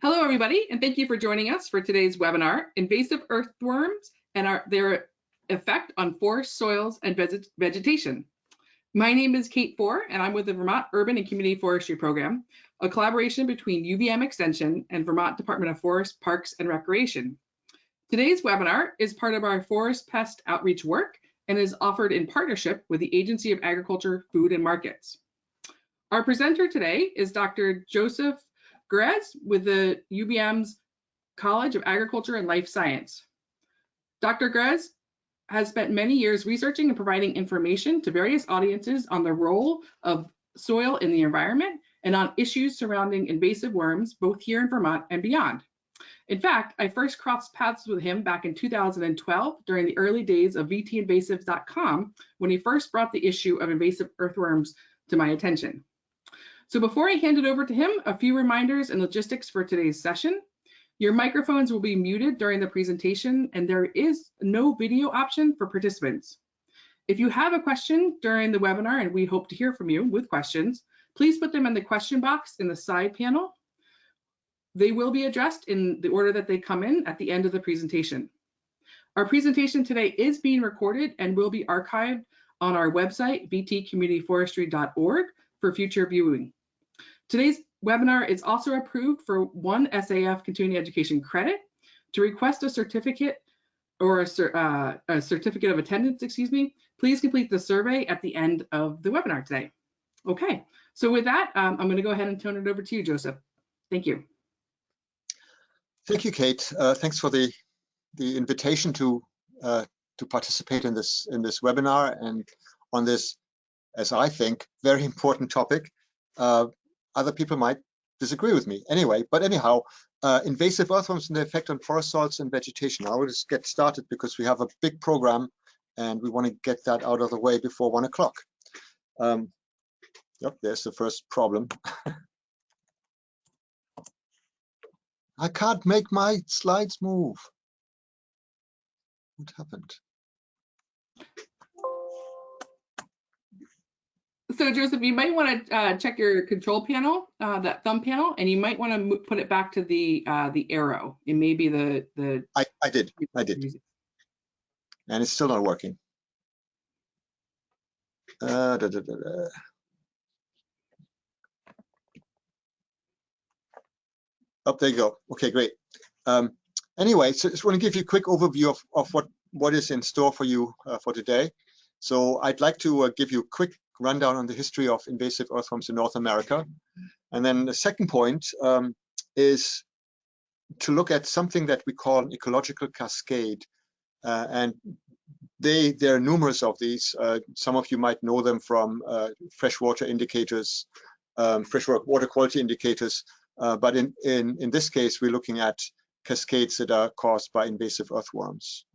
Hello, everybody, and thank you for joining us for today's webinar, Invasive Earthworms and their Effect on Forest Soils and Vegetation. My name is Kate Four, and I'm with the Vermont Urban and Community Forestry Program, a collaboration between UVM Extension and Vermont Department of Forest, Parks, and Recreation. Today's webinar is part of our forest pest outreach work and is offered in partnership with the Agency of Agriculture, Food, and Markets. Our presenter today is Dr. Josef Gorres with the UVM's College of Agriculture and Life Science. Dr. Gorres has spent many years researching and providing information to various audiences on the role of soil in the environment and on issues surrounding invasive worms, both here in Vermont and beyond. In fact, I first crossed paths with him back in 2012 during the early days of vtinvasives.com when he first brought the issue of invasive earthworms to my attention. So before I hand it over to him, a few reminders and logistics for today's session. Your microphones will be muted during the presentation, and there is no video option for participants. If you have a question during the webinar, and we hope to hear from you with questions, please put them in the question box in the side panel. They will be addressed in the order that they come in at the end of the presentation. Our presentation today is being recorded and will be archived on our website, vtcommunityforestry.org, for future viewing. Today's webinar is also approved for 1 SAF continuing education credit. To request a certificate or a certificate of attendance, please complete the survey at the end of the webinar today. Okay, so with that, I'm going to go ahead and turn it over to you, Joseph. Thank you. Thank you, Kate. Thanks for the invitation to participate in this webinar and on this, as I think, very important topic. Other people might disagree with me anyway, but anyhow, invasive earthworms and the effect on forest soils and vegetation. I will just get started because we have a big program and we want to get that out of the way before 1 o'clock. Yep, there's the first problem. I can't make my slides move. What happened? So Joseph, you might want to check your control panel, that thumb panel, and you might want to put it back to the arrow. It may be the. I did, and it's still not working. Oh, there you go. Okay, great. Anyway, so I just want to give you a quick overview of what is in store for you for today. So I'd like to give you a quick rundown on the history of invasive earthworms in North America. And then the second point is to look at something that we call an ecological cascade. And there are numerous of these. Some of you might know them from freshwater indicators, freshwater water quality indicators. But in this case, we're looking at cascades that are caused by invasive earthworms.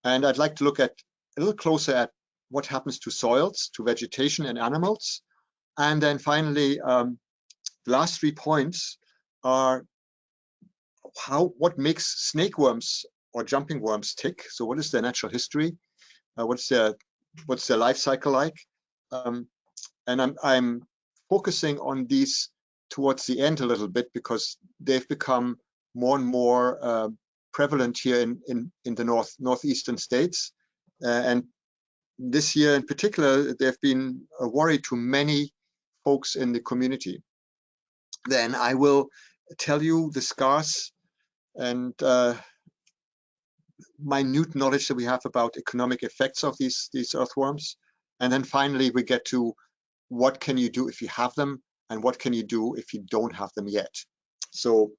And I'd like to look at a little closer at what happens to soils, to vegetation and animals. And then finally, the last 3 points are what makes snakeworms or jumping worms tick. So what is their natural history? What's their life cycle like? And I'm focusing on these towards the end a little bit because they've become more and more prevalent here in the northeastern states. And this year in particular, they've been a worry to many folks in the community. Then I will tell you the scarce and minute knowledge that we have about economic effects of these earthworms. And then finally, we get to what can you do if you have them and what can you do if you don't have them yet. So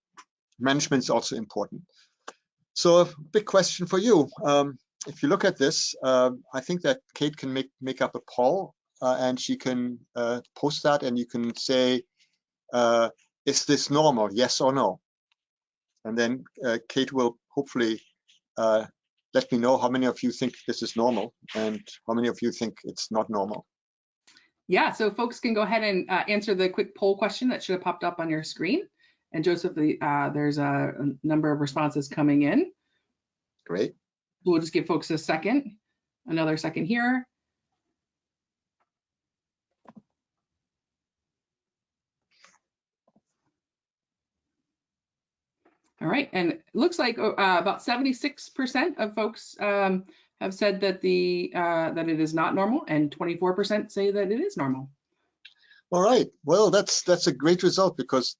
management is also important. So a big question for you. If you look at this, I think that Kate can make up a poll and she can post that and you can say, is this normal, yes or no? And then Kate will hopefully let me know how many of you think this is normal and how many of you think it's not normal. Yeah, so folks can go ahead and answer the quick poll question that should have popped up on your screen. And Joseph, there's a number of responses coming in. Great. We'll just give folks a second, another second here. All right, and it looks like about 76% of folks have said that that it is not normal, and 24% say that it is normal. All right. Well, that's a great result, because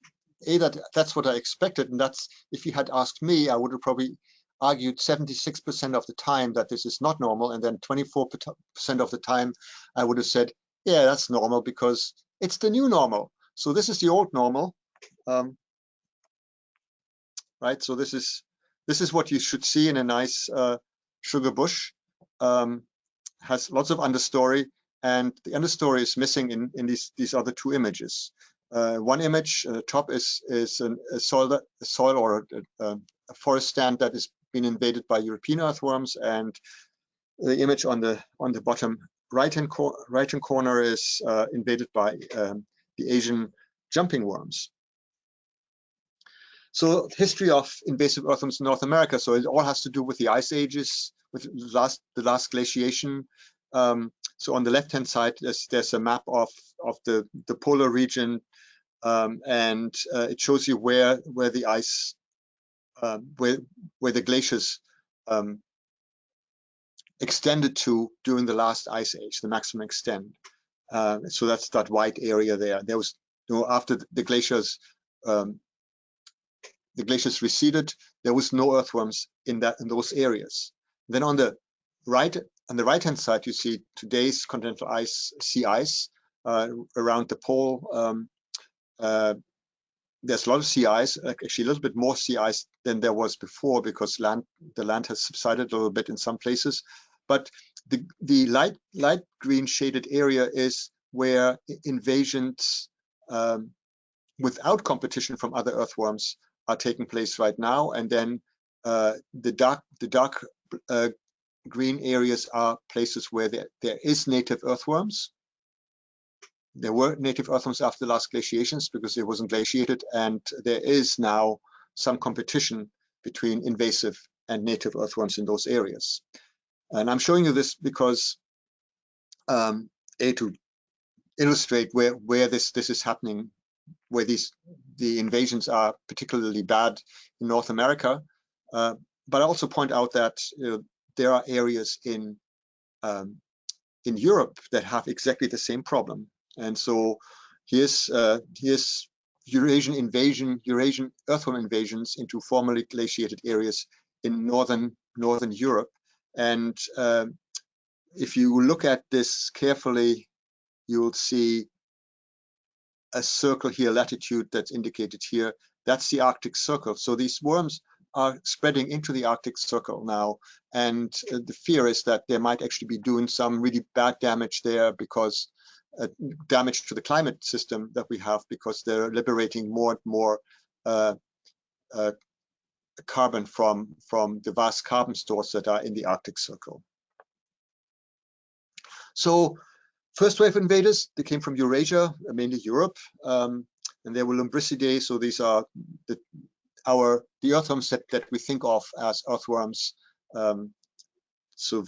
that's what I expected, and that's, if you had asked me, I would have probably argued 76% of the time that this is not normal, and then 24% of the time I would have said, yeah, that's normal because it's the new normal. So this is the old normal, right? So this is what you should see in a nice sugar bush. Has lots of understory, and the understory is missing in these other two images. One image at the top is a soil or a forest stand that has been invaded by European earthworms, and the image on the bottom right-hand corner is invaded by the Asian jumping worms. So history of invasive earthworms in North America. So it all has to do with the ice ages, with the last glaciation. So on the left-hand side, there's a map of the polar region, and it shows you where the ice, where the glaciers extended to during the last ice age, the maximum extent. So that's that white area there. There was, after the glaciers receded, there was no earthworms in those areas. Then on the right-hand side, you see today's continental sea ice around the pole. There's a lot of sea ice, actually a little bit more sea ice than there was before, because the land has subsided a little bit in some places. But the light green shaded area is where invasions without competition from other earthworms are taking place right now. And then the dark green areas are places where there is native earthworms. There were native earthworms after the last glaciations because it wasn't glaciated, and there is now some competition between invasive and native earthworms in those areas. And I'm showing you this because to illustrate where this is happening, where the invasions are particularly bad in North America, but I also point out that there are areas in Europe that have exactly the same problem. And so here's Eurasian earthworm invasions into formerly glaciated areas in northern Europe. And if you look at this carefully, you'll see a circle here, latitude that's indicated here. That's the Arctic Circle. So these worms are spreading into the Arctic Circle now, and the fear is that they might actually be doing some really bad damage there, because damage to the climate system that we have, because they're liberating more and more carbon from the vast carbon stores that are in the Arctic Circle. So first wave invaders, they came from Eurasia, mainly Europe, and they were Lumbricidae. So these are the earthworms that we think of as earthworms. So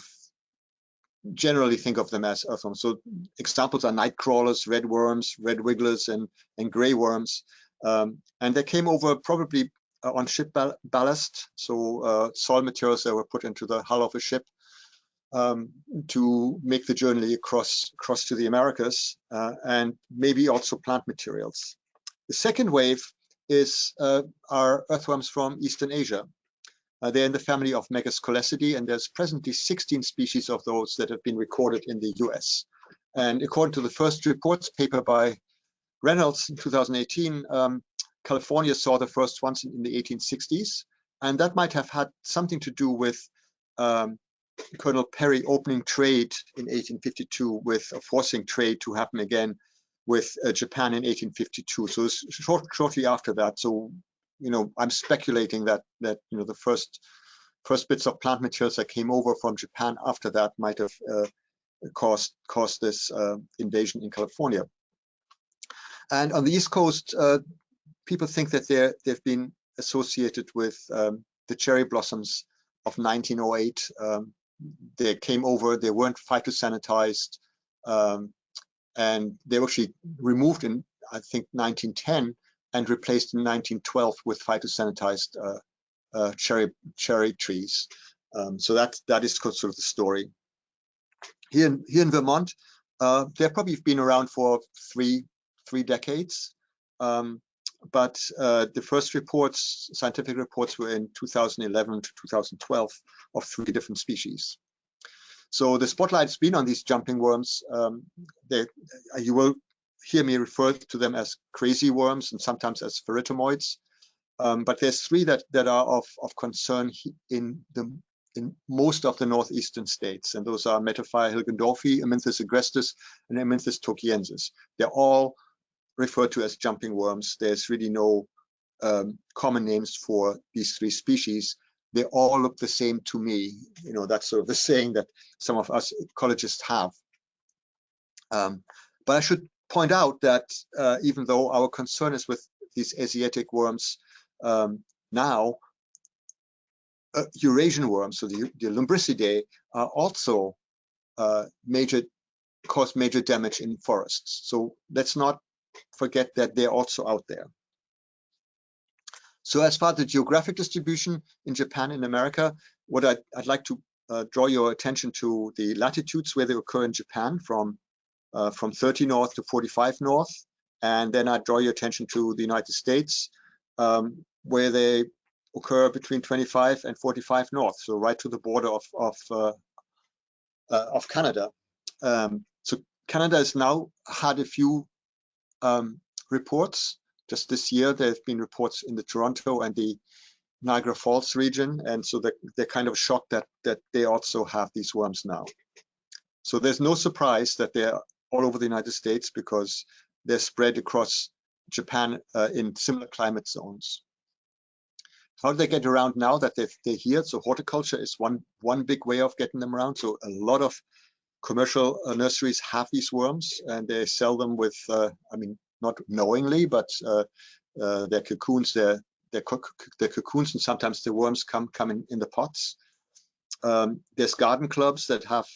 generally think of them as earthworms. So examples are night crawlers, red worms, red wigglers, and gray worms. And they came over probably on ship ballast, so soil materials that were put into the hull of a ship to make the journey across to the Americas, and maybe also plant materials. The second wave are earthworms from Eastern Asia. They're in the family of Megascolecidae, and there's presently 16 species of those that have been recorded in the US. And according to the first reports paper by Reynolds in 2018, California saw the first ones in the 1860s, and that might have had something to do with Colonel Perry opening trade in 1852, with forcing trade to happen again with Japan in 1852. So it's shortly after that. So I'm speculating that the first bits of plant materials that came over from Japan after that might have caused this invasion in California. And on the East Coast, people think that they've been associated with the cherry blossoms of 1908. They came over, they weren't phytosanitized, and they were actually removed in, I think, 1910 and replaced in 1912 with phytosanitized cherry trees. So that is sort of the story. Here in Vermont, they've probably been around for three decades. But the first scientific reports were in 2011 to 2012 of 3 different species. So the spotlight's been on these jumping worms. You will hear me refer to them as crazy worms and sometimes as ferritomoids. But there's 3 that are of concern in most of the northeastern states, and those are Metaphylla hilgendorfi, Amynthis agrestis, and Amynthis tokiensis. They're all referred to as jumping worms. There's really no common names for these 3 species. They all look the same to me. You know, that's sort of the saying that some of us ecologists have. But I should point out that even though our concern is with these Asiatic worms now, Eurasian worms, so the Lumbricidae, are also cause major damage in forests. So let's not forget that they're also out there. So as far as the geographic distribution in Japan and America, what I'd like to draw your attention to the latitudes where they occur in Japan, from 30 north to 45 north, and then I'd draw your attention to the United States, where they occur between 25 and 45 north, so right to the border of Canada. So Canada has now had a few reports. Just this year, there have been reports in the Toronto and the Niagara Falls region, and so they're kind of shocked that they also have these worms now. So there's no surprise that they're all over the United States, because they're spread across Japan in similar climate zones. How do they get around now that they're here? So horticulture is one big way of getting them around. So a lot of commercial nurseries have these worms, and they sell them with, I mean, not knowingly, but their cocoons, their cocoons, and sometimes the worms come in the pots. There's garden clubs that have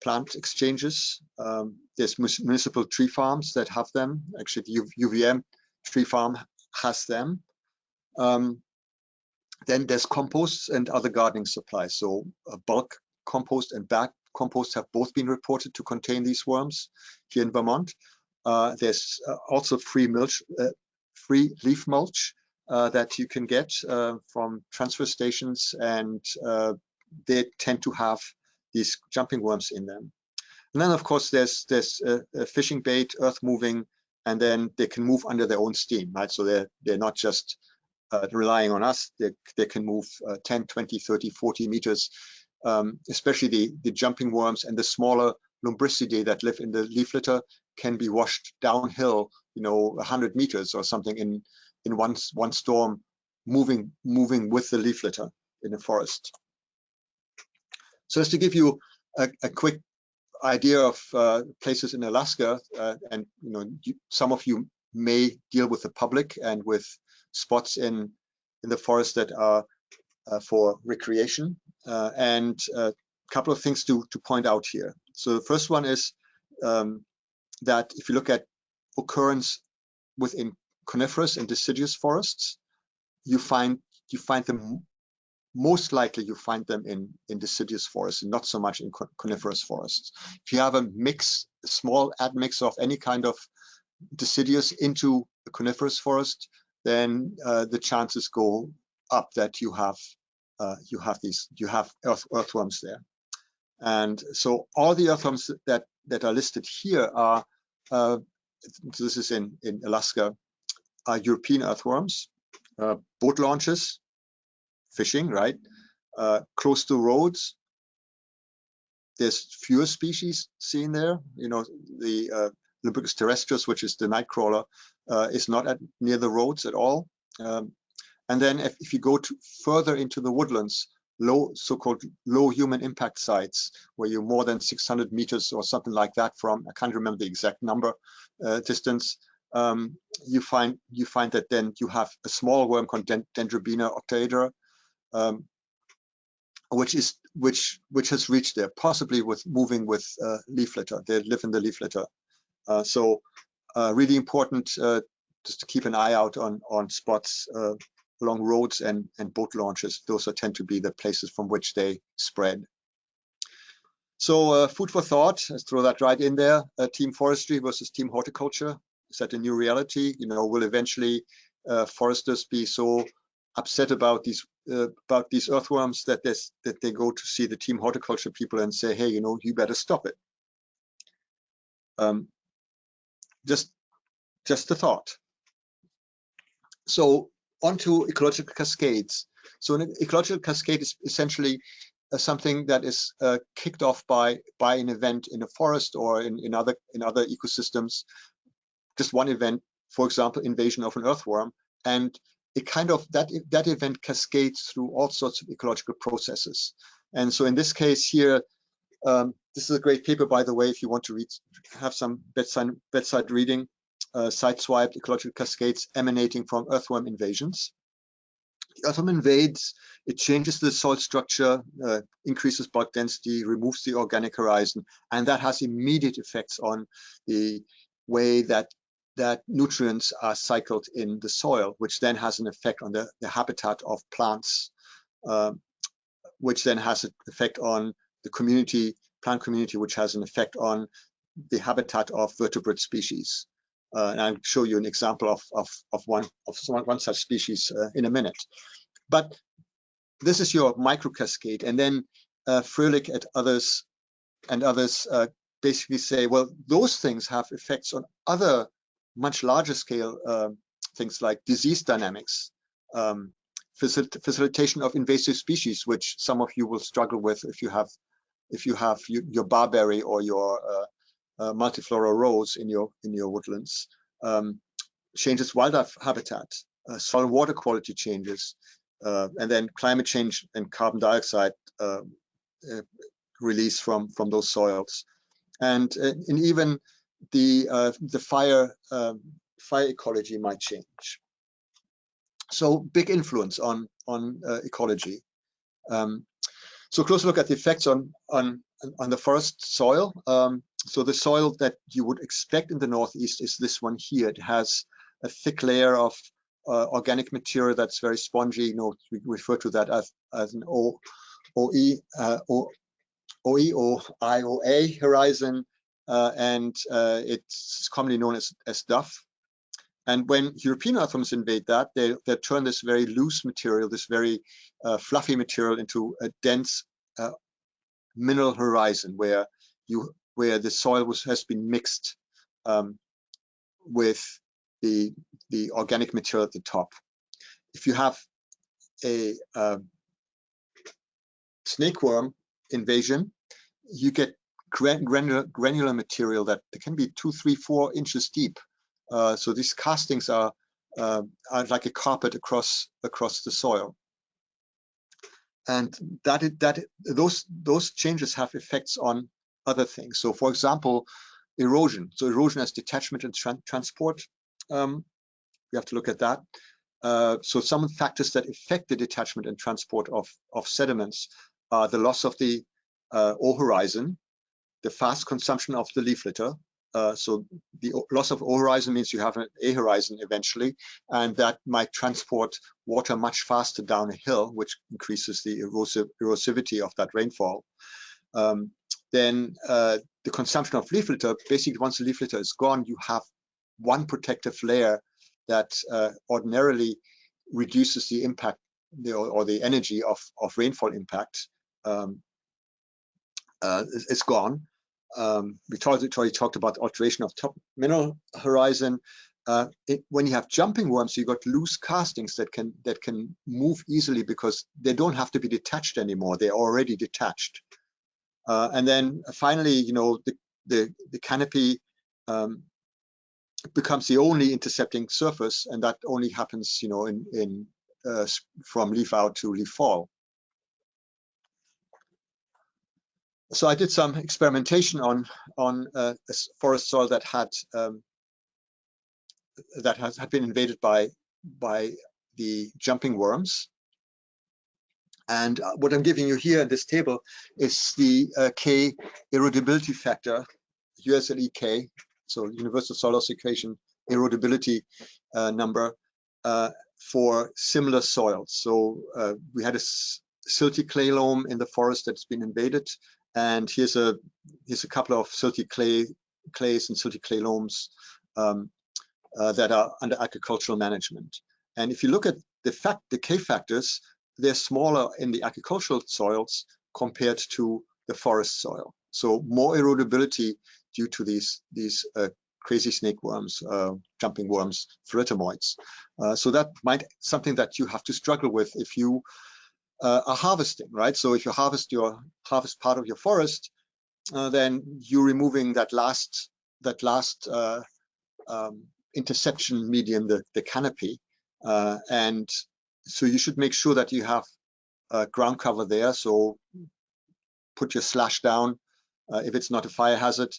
plant exchanges. There's municipal tree farms that have them. Actually, the UVM tree farm has them. Then there's composts and other gardening supplies. So bulk compost and bag compost have both been reported to contain these worms here in Vermont. There's also free leaf mulch that you can get from transfer stations, and they tend to have these jumping worms in them. And then, of course, there's fishing bait, earth moving, and then they can move under their own steam, right? So they're not just relying on us. They can move 10, 20, 30, 40 meters, especially the jumping worms and the smaller Lumbricidae that live in the leaf litter can be washed downhill, 100 meters or something in one storm, moving with the leaf litter in the forest. So just to give you a quick idea of places in Alaska, and some of you may deal with the public and with spots in the forest that are for recreation, and a couple of things to point out here. So the first one is that if you look at occurrence within coniferous and deciduous forests, you find them most likely in deciduous forests and not so much in coniferous forests. If you have a small admix of any kind of deciduous into a coniferous forest, then the chances go up that you have earthworms there. And so all the earthworms that are listed here are, this is in Alaska, are European earthworms, boat launches, fishing, right? Close to roads. There's fewer species seen there. The Lumbricus terrestris, which is the nightcrawler, is not near the roads at all. And then if you go further into the woodlands, so-called low human impact sites, where you're more than 600 meters or something like that from, I can't remember the exact number, distance, you find that then you have a small worm called Dendrobina octaedra, which has reached there, possibly moving with leaf litter. They live in the leaf litter. So really important just to keep an eye out on spots along roads and boat launches. Those tend to be the places from which they spread. So food for thought, let's throw that right in there. Team forestry versus team horticulture. Is that a new reality? You know, will eventually foresters be so upset about these earthworms that they go to see the team horticulture people and say, hey, you know, you better stop it. Just a thought. So on to ecological cascades. So an ecological cascade is essentially something that is kicked off by an event in a forest or in other ecosystems. Just one event, for example, invasion of an earthworm, and it kind of that event cascades through all sorts of ecological processes. And so in this case here, this is a great paper, by the way, if you want to have some bedside reading. Sideswiped ecological cascades emanating from earthworm invasions. The earthworm invades, it changes the soil structure, increases bulk density, removes the organic horizon, and that has immediate effects on the way that nutrients are cycled in the soil, which then has an effect on the habitat of plants, which then has an effect on the plant community, which has an effect on the habitat of vertebrate species. And I'll show you an example of one such species in a minute. But this is your micro cascade, and then Fröhlich and others basically say, well, those things have effects on other much larger scale things like disease dynamics, facilitation of invasive species, which some of you will struggle with if you have your barberry or your multiflora rose in your woodlands, changes wildlife habitat, soil water quality changes, and then climate change and carbon dioxide release from those soils, and even the fire ecology might change. So big influence on ecology. So close look at the effects on the forest soil. So the soil that you would expect in the Northeast is this one here. It has a thick layer of organic material that's very spongy. You know, we refer to that as an OE or IOA horizon, and it's commonly known as duff. And when European earthworms invade that, they turn this very loose material, this very fluffy material, into a dense mineral horizon where the soil has been mixed with the organic material at the top. If you have a snakeworm invasion, you get granular material that can be 2, 3, 4 inches deep. So these castings are like a carpet across the soil, and those changes have effects on other things. So, for example, erosion. So erosion as detachment and transport. We have to look at that. So some factors that affect the detachment and transport of sediments are the loss of the O horizon, the fast consumption of the leaf litter. So the loss of O horizon means you have an A horizon eventually, and that might transport water much faster down a hill, which increases the erosivity of that rainfall. Then the consumption of leaf litter, basically once the leaf litter is gone, you have one protective layer that ordinarily reduces the impact or the energy of rainfall impact. It's gone. We already talked about alteration of top mineral horizon. When you have jumping worms, you got loose castings that can move easily because they don't have to be detached anymore. They're already detached. And then finally, you know, the canopy becomes the only intercepting surface, and that only happens, you know, from leaf out to leaf fall. So I did some experimentation on a forest soil that had been invaded by the jumping worms. And what I'm giving you here in this table is the K erodibility factor, USLEK, so Universal Soil Loss Equation erodibility number. for similar soils. So we had a silty clay loam in the forest that's been invaded, and here's a couple of silty clays and silty clay loams that are under agricultural management. And if you look at the K factors, they're smaller in the agricultural soils compared to the forest soil. So more erodibility due to these crazy snake worms, jumping worms, pteridinoids. So that might something that you have to struggle with if you are harvesting, right? So if you harvest part of your forest, then you're removing that last interception medium, the canopy, and so you should make sure that you have ground cover there. So put your slash down if it's not a fire hazard.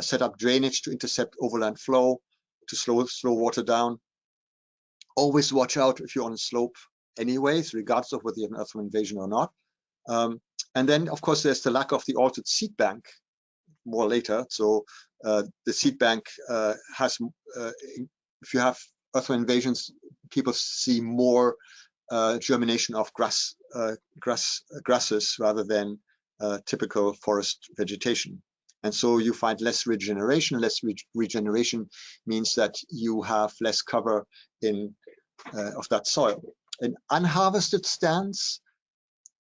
Set up drainage to intercept overland flow, to slow water down. Always watch out if you're on a slope anyways, regardless of whether you have an earthworm invasion or not. And then, of course, there's the lack of the altered seed bank more later. So the seed bank has, if you have earthworm invasions, people see more germination of grasses rather than typical forest vegetation. And so you find less regeneration. Less regeneration means that you have less cover of that soil. In unharvested stands,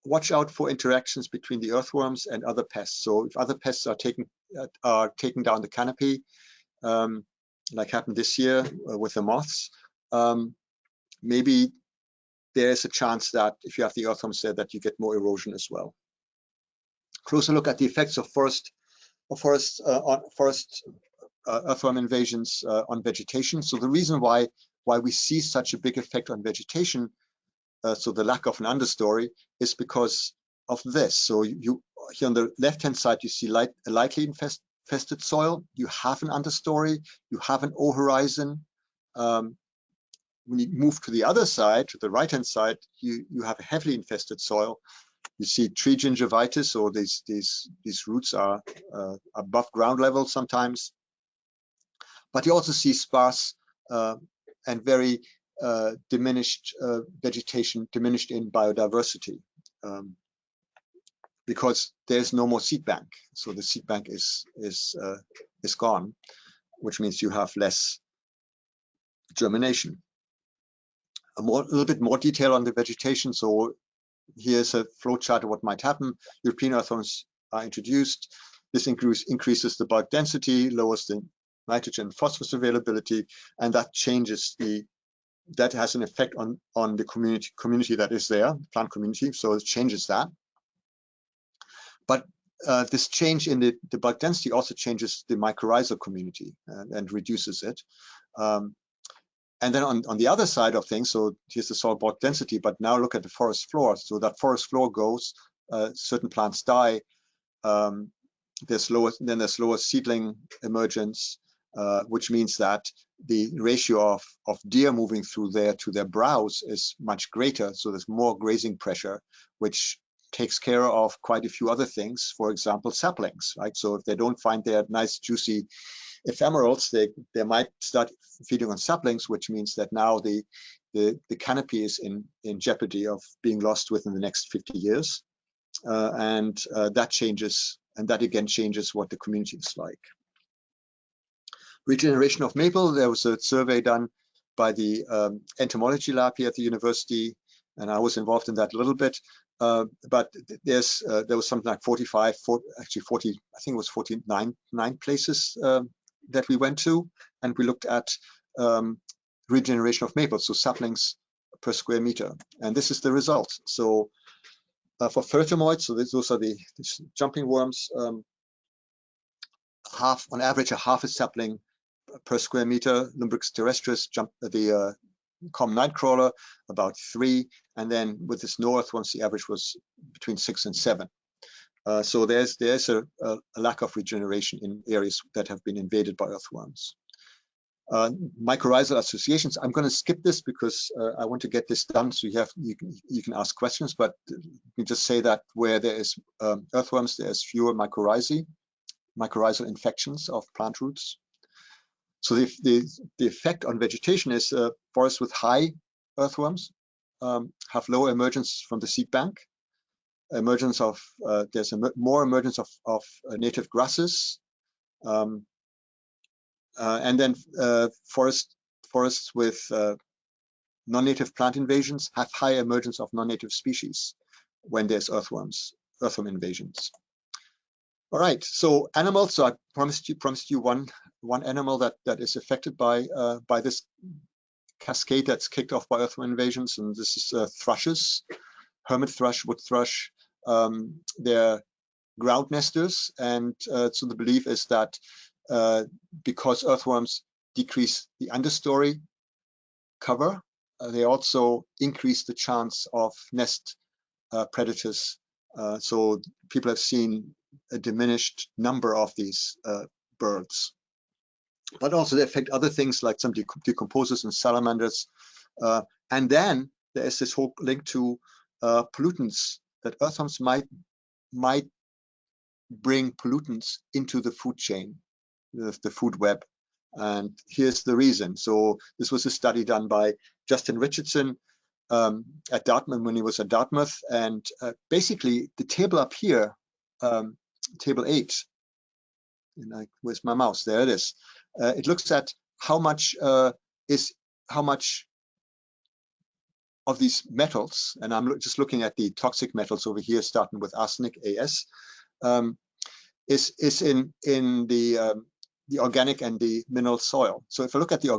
watch out for interactions between the earthworms and other pests. So if other pests are taking down the canopy, like happened this year with the moths, maybe there's a chance that if you have the earthworms there, that you get more erosion as well. Closer look at the effects of earthworm invasions on vegetation. So the reason why we see such a big effect on vegetation, so the lack of an understory, is because of this. So you here on the left-hand side, you see a lightly infested soil. You have an understory. You have an O-horizon. When you move to the other side, to the right-hand side, you have a heavily infested soil. You see tree gingivitis, or these roots are above ground level sometimes. But you also see sparse and very diminished vegetation, diminished in biodiversity, because there's no more seed bank. So the seed bank is gone, which means you have less germination. A little bit more detail on the vegetation. So here's a flow chart of what might happen. European earthworms are introduced. This increases the bulk density, lowers the nitrogen and phosphorus availability, and that has an effect on the community that is there, plant community. So it changes that. But this change in the bulk density also changes the mycorrhizal community and reduces it. And then on the other side of things, so here's the soil bulk density, but now look at the forest floor. So that forest floor goes, certain plants die, there's lower seedling emergence, which means that the ratio of deer moving through there to their browse is much greater. So there's more grazing pressure, which takes care of quite a few other things. For example, saplings, right? So if they don't find their nice juicy ephemerals, they might start feeding on saplings, which means that now the canopy is in jeopardy of being lost within the next 50 years. And that changes, and that again changes what the community is like. Regeneration of maple, there was a survey done by the entomology lab here at the university, and I was involved in that a little bit. But there was something like 40, I think it was 49 places that we went to, and we looked at regeneration of maple, so saplings per square meter, and this is the result. So for fertimoids, so those are the jumping worms, on average a half a sapling per square meter. Lumbrix terrestris, the common nightcrawler, about 3, and then with the snow earthworms, the average was between 6 and 7. So there's a lack of regeneration in areas that have been invaded by earthworms. Mycorrhizal associations, I'm going to skip this because I want to get this done, so you can ask questions, but you just say that where there is earthworms, there's fewer mycorrhizal infections of plant roots. So the effect on vegetation is forests with high earthworms have lower emergence from the seed bank. Emergence of there's more emergence of native grasses, and then forests with non-native plant invasions have high emergence of non-native species when there's earthworm invasions. All right, so animals. So I promised you one animal that is affected by this cascade that's kicked off by earthworm invasions, and this is thrushes, hermit thrush, wood thrush. They're ground nesters, and so the belief is that because earthworms decrease the understory cover, they also increase the chance of nest predators. So people have seen a diminished number of these birds. But also they affect other things like some decomposers and salamanders. And then there is this whole link to pollutants, that earthworms might bring pollutants into the food chain, the food web. And here's the reason. So this was a study done by Justin Richardson at Dartmouth when he was at Dartmouth. And basically the table up here, table 8, and where's my mouse? There it is. It looks at how much of these metals, and I'm just looking at the toxic metals over here, starting with arsenic, As, is in the organic and the mineral soil. So if I look at the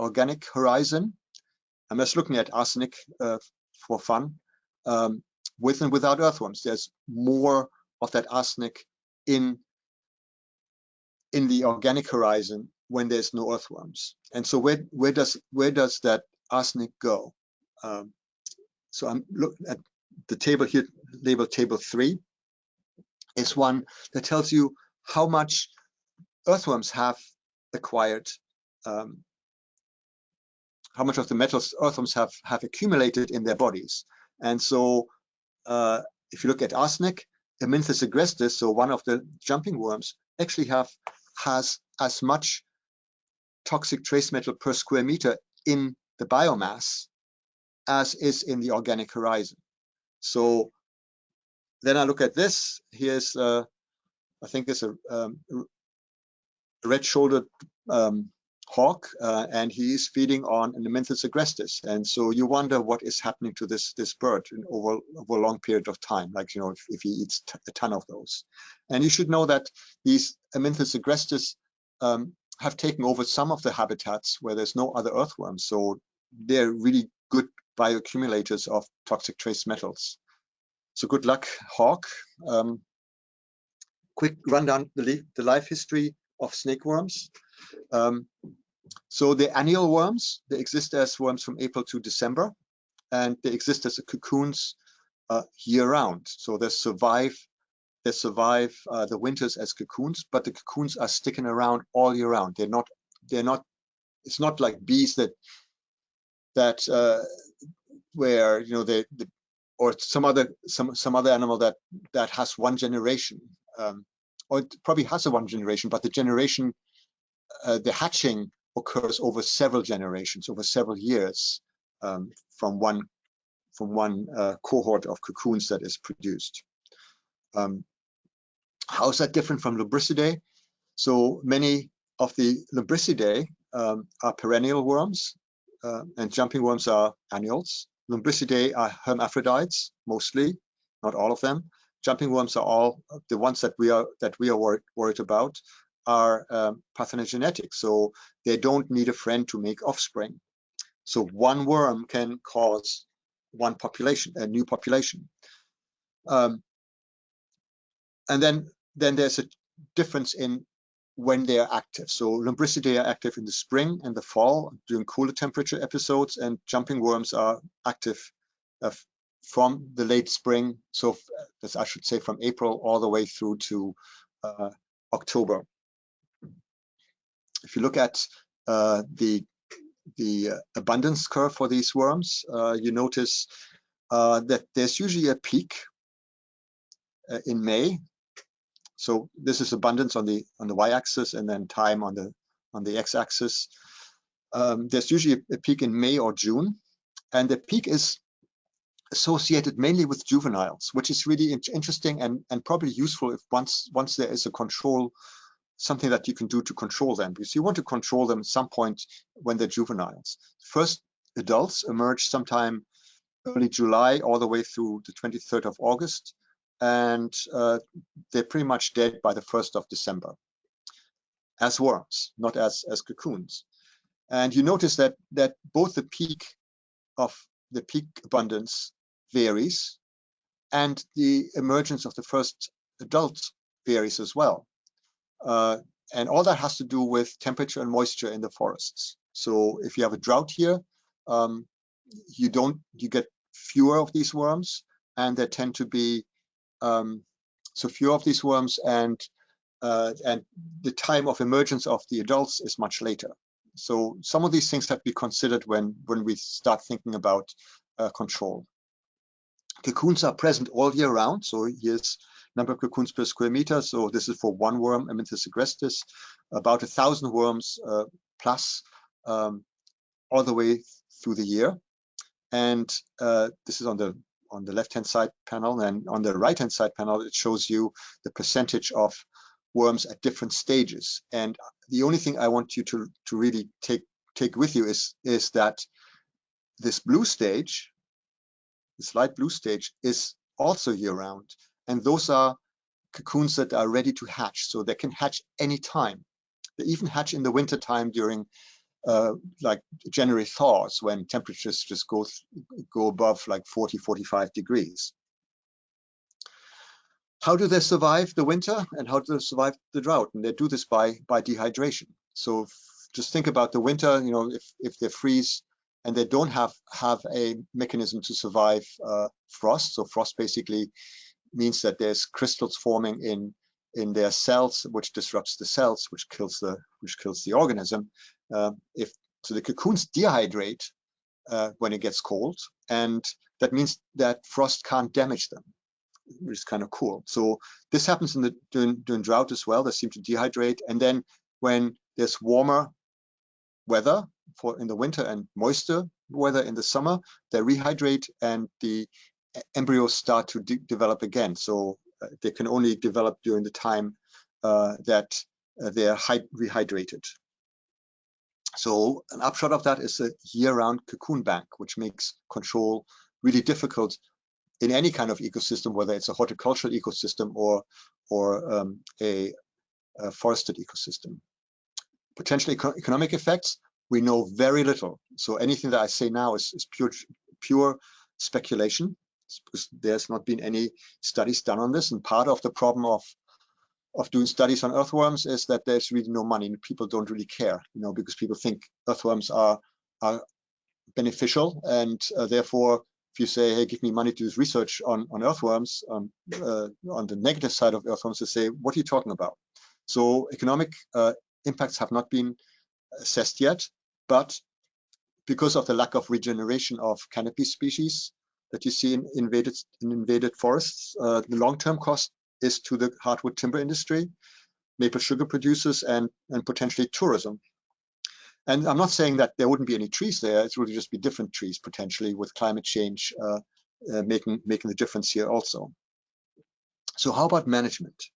organic horizon, I'm just looking at arsenic for fun, with and without earthworms. There's more of that arsenic in the organic horizon when there's no earthworms. And so where does that arsenic go? So I'm looking at the table here, labeled table 3, is one that tells you how much earthworms have acquired, how much of the metals earthworms have accumulated in their bodies. And so if you look at arsenic, Amynthas agrestis, so one of the jumping worms, actually has as much toxic trace metal per square meter in the biomass as is in the organic horizon. So then I look at this. Here's I think it's a red-shouldered hawk, and he is feeding on an Amynthas agrestis. And so you wonder what is happening to this bird over a long period of time, like, you know, if he eats a ton of those. And you should know that these Amynthas agrestis have taken over some of the habitats where there's no other earthworms. So they're really good bioaccumulators of toxic trace metals. So good luck, hawk. Quick rundown the life history of snakeworms. So the annual worms, they exist as worms from April to December, and they exist as cocoons year-round. So they survive the winters as cocoons, but the cocoons are sticking around all year round. They're not. It's not like bees that where, you know, or some other animal that has one generation, or it probably has a one generation, but the generation, the hatching occurs over several generations, over several years, from one cohort of cocoons that is produced. How is that different from Lumbricidae? So many of the Lumbricidae are perennial worms, and jumping worms are annuals. Lumbricidae are hermaphrodites, mostly, not all of them. Jumping worms are all the ones that we are worried about are parthenogenetic, so they don't need a friend to make offspring. So one worm can cause one population, a new population. And then there's a difference in when they are active. So Lumbricidae are active in the spring and the fall during cooler temperature episodes, and jumping worms are active from the late spring, so I should say from April all the way through to October. If you look at the abundance curve for these worms, you notice that there's usually a peak in May. So this is abundance on the y-axis, and then time on the x-axis. There's usually a peak in May or June, And the peak is associated mainly with juveniles, which is really interesting and probably useful if once there is a control, something that you can do to control them, because you want to control them at some point when they're juveniles. First adults emerge sometime early July all the way through the 23rd of August, and they're pretty much dead by the 1st of December as worms, not as cocoons. And you notice that both the peak abundance varies, and the emergence of the first adult varies as well. And all that has to do with temperature and moisture in the forests. So if you have a drought here, you get fewer of these worms, and there tend to be so fewer of these worms, and the time of emergence of the adults is much later. So some of these things have to be considered when we start thinking about control. Cocoons are present all year round. So here's number of cocoons per square meter. So this is for one worm, Amynthis agrestis, about 1,000 worms plus all the way through the year. And this is on the left-hand side panel, and on the right-hand side panel, it shows you the percentage of worms at different stages. And the only thing I want you to really take with you is that this blue stage, this light blue stage, is also year-round, and those are cocoons that are ready to hatch, so they can hatch any time. They even hatch in the winter time during like January thaws, when temperatures just go above like 40-45 degrees. How do they survive the winter, and how do they survive the drought? And they do this by dehydration. So just think about the winter, you know, if they freeze and they don't have a mechanism to survive frost. So frost basically means that there's crystals forming in their cells, which disrupts the cells, which kills the organism. So the cocoons dehydrate when it gets cold, and that means that frost can't damage them, which is kind of cool. So this happens during drought as well. They seem to dehydrate, and then when there's warmer weather in the winter and moister weather in the summer, they rehydrate, and the embryos start to develop again. So they can only develop during the time that they're rehydrated. So an upshot of that is a year-round cocoon bank, which makes control really difficult in any kind of ecosystem, whether it's a horticultural ecosystem or a forested ecosystem. Potential economic effects, we know very little. So anything that I say now is pure speculation, because there's not been any studies done on this. And part of the problem of doing studies on earthworms is that there's really no money, and people don't really care, you know, because people think earthworms are beneficial, and therefore, if you say, hey, give me money to do research on earthworms, on the negative side of earthworms, they say, what are you talking about? So economic impacts have not been assessed yet, but because of the lack of regeneration of canopy species that you see in invaded forests, the long-term cost is to the hardwood timber industry, maple sugar producers, and potentially tourism. And I'm not saying that there wouldn't be any trees there. It would just be different trees potentially, with climate change making the difference here also. So how about management?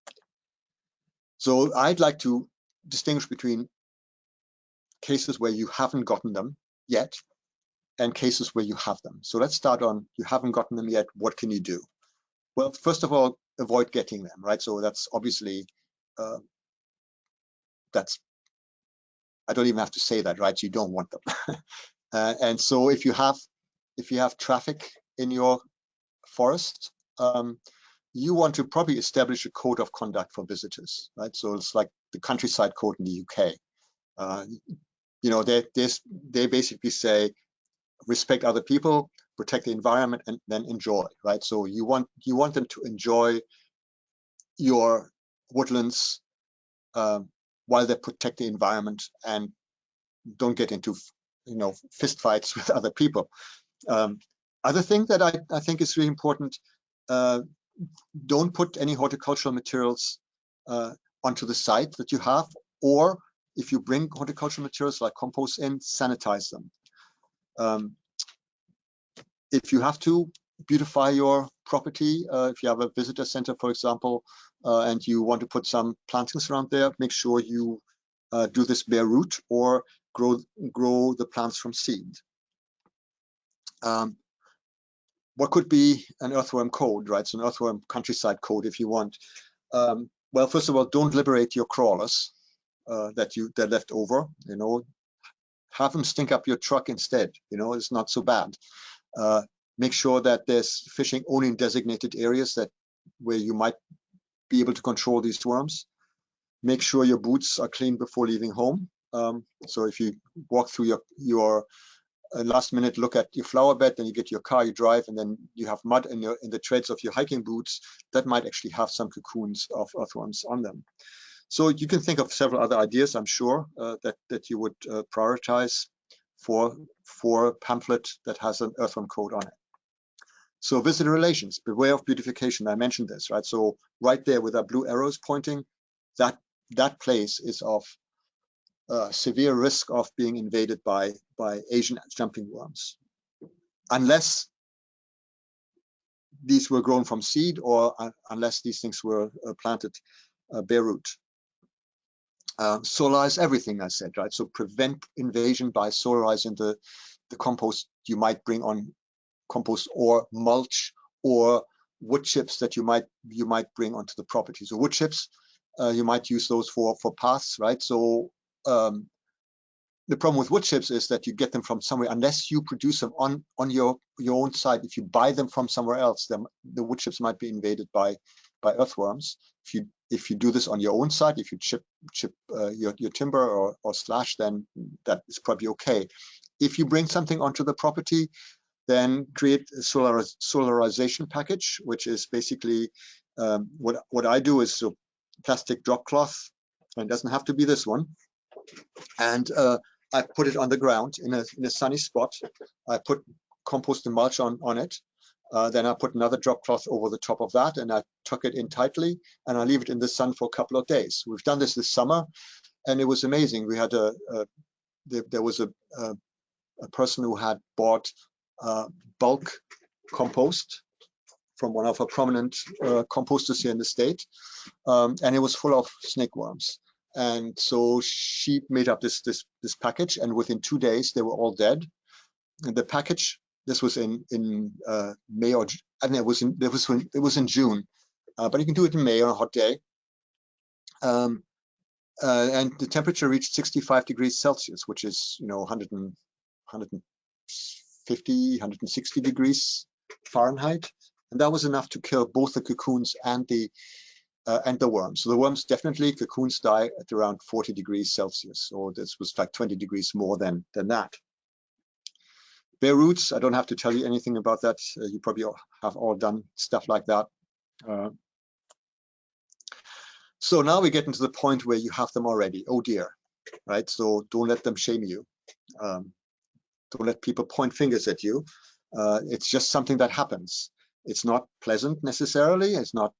So I'd like to distinguish between cases where you haven't gotten them yet and cases where you have them. So let's start on, you haven't gotten them yet. What can you do? Well, first of all, avoid getting them, right? So that's obviously, I don't even have to say that, right? You don't want them. And so if you have traffic in your forest, you want to probably establish a code of conduct for visitors, right? So it's like the countryside code in the UK. You know, they basically say, respect other people, protect the environment, and then enjoy, right? So you want them to enjoy your woodlands while they protect the environment and don't get into, you know, fist fights with other people. Other thing that I think is really important, don't put any horticultural materials onto the site that you have, or if you bring horticultural materials like compost in, sanitize them. If you have to beautify your property, if you have a visitor center, for example, and you want to put some plantings around there, make sure you do this bare root or grow the plants from seed. What could be an earthworm code, right? So an earthworm countryside code, if you want. Well, first of all, don't liberate your crawlers that left over. You know, have them stink up your truck instead. You know, it's not so bad. Make sure that there's fishing only in designated areas where you might be able to control these worms. Make sure your boots are clean before leaving home. So if you walk through your last minute look at your flower bed, then you get your car, you drive, and then you have mud in the treads of your hiking boots, that might actually have some cocoons of earthworms on them. So you can think of several other ideas, I'm sure, that you would prioritize for a pamphlet that has an earthworm code on it. So visitor relations, beware of beautification. I mentioned this, right? So right there with our blue arrows pointing, that place is of severe risk of being invaded by Asian jumping worms, unless these were grown from seed or unless these things were planted bare root. Solarize everything, I said, right? So prevent invasion by solarizing the compost you might bring on, compost or mulch or wood chips that you might bring onto the property. So wood chips, you might use those for paths, right? So the problem with wood chips is that you get them from somewhere, unless you produce them on your own site. If you buy them from somewhere else, then the wood chips might be invaded by earthworms. If you do this on your own site, if you chip your timber or slash, then that is probably okay. If you bring something onto the property, then create a solarization package, which is basically what I do is so plastic drop cloth, and it doesn't have to be this one, and I put it on the ground in a sunny spot. I put compost and mulch on it. Then I put another drop cloth over the top of that, and I tuck it in tightly, and I leave it in the sun for a couple of days. We've done this summer, and it was amazing. We had there was a person who had bought bulk compost from one of our prominent composters here in the state, and it was full of snake worms. And so she made up this package, and within 2 days they were all dead. And the package, this was in May, or I think it was in June, but you can do it in May on a hot day. And the temperature reached 65 degrees Celsius, which is 150, 160 degrees Fahrenheit, and that was enough to kill both the cocoons and the worms. So the worms definitely, cocoons die at around 40 degrees Celsius. So this was like 20 degrees more than that. Bare roots, I don't have to tell you anything about that. You probably have all done stuff like that. So now we get into the point where you have them already. Oh dear, right? So don't let them shame you. Don't let people point fingers at you. It's just something that happens. It's not pleasant necessarily. It's not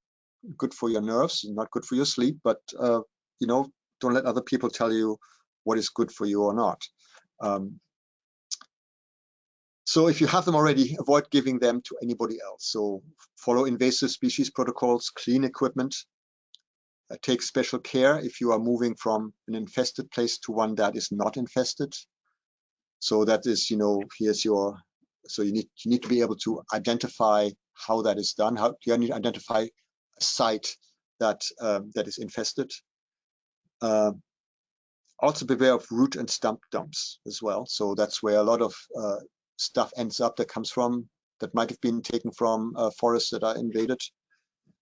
good for your nerves, not good for your sleep, but don't let other people tell you what is good for you or not. So if you have them already, avoid giving them to anybody else. So follow invasive species protocols, clean equipment, take special care if you are moving from an infested place to one that is not infested. So that is, here's your, so you need to be able to identify how that is done. How you need to identify a site that is infested. Also beware of root and stump dumps as well. So that's where a lot of stuff ends up that might have been taken from forests that are invaded.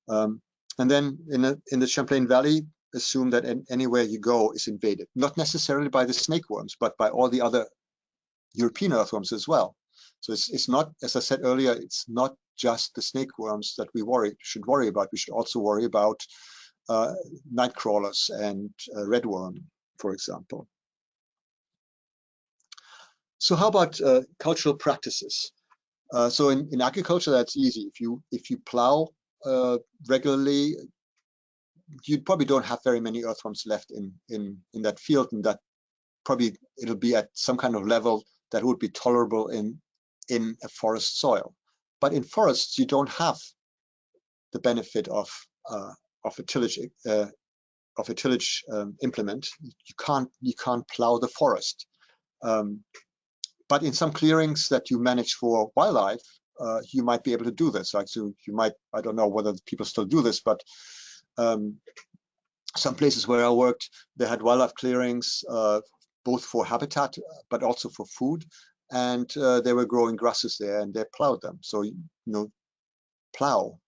And then in the Champlain Valley, assume that anywhere you go is invaded, not necessarily by the snake worms, but by all the other European earthworms as well. So it's not, as I said earlier, it's not just the snake worms that we should worry about. We should also worry about night crawlers and redworm, for example. So how about cultural practices? So in agriculture, that's easy. If you plow regularly, you probably don't have very many earthworms left in that field, and that probably it'll be at some kind of level that would be tolerable in in a forest soil. But in forests, you don't have the benefit of a tillage implement. You can't plow the forest. But in some clearings that you manage for wildlife, you might be able to do this. Like, so you might, I don't know whether people still do this, but some places where I worked, they had wildlife clearings, both for habitat, but also for food. And they were growing grasses there, and they plowed them. So, you know, plow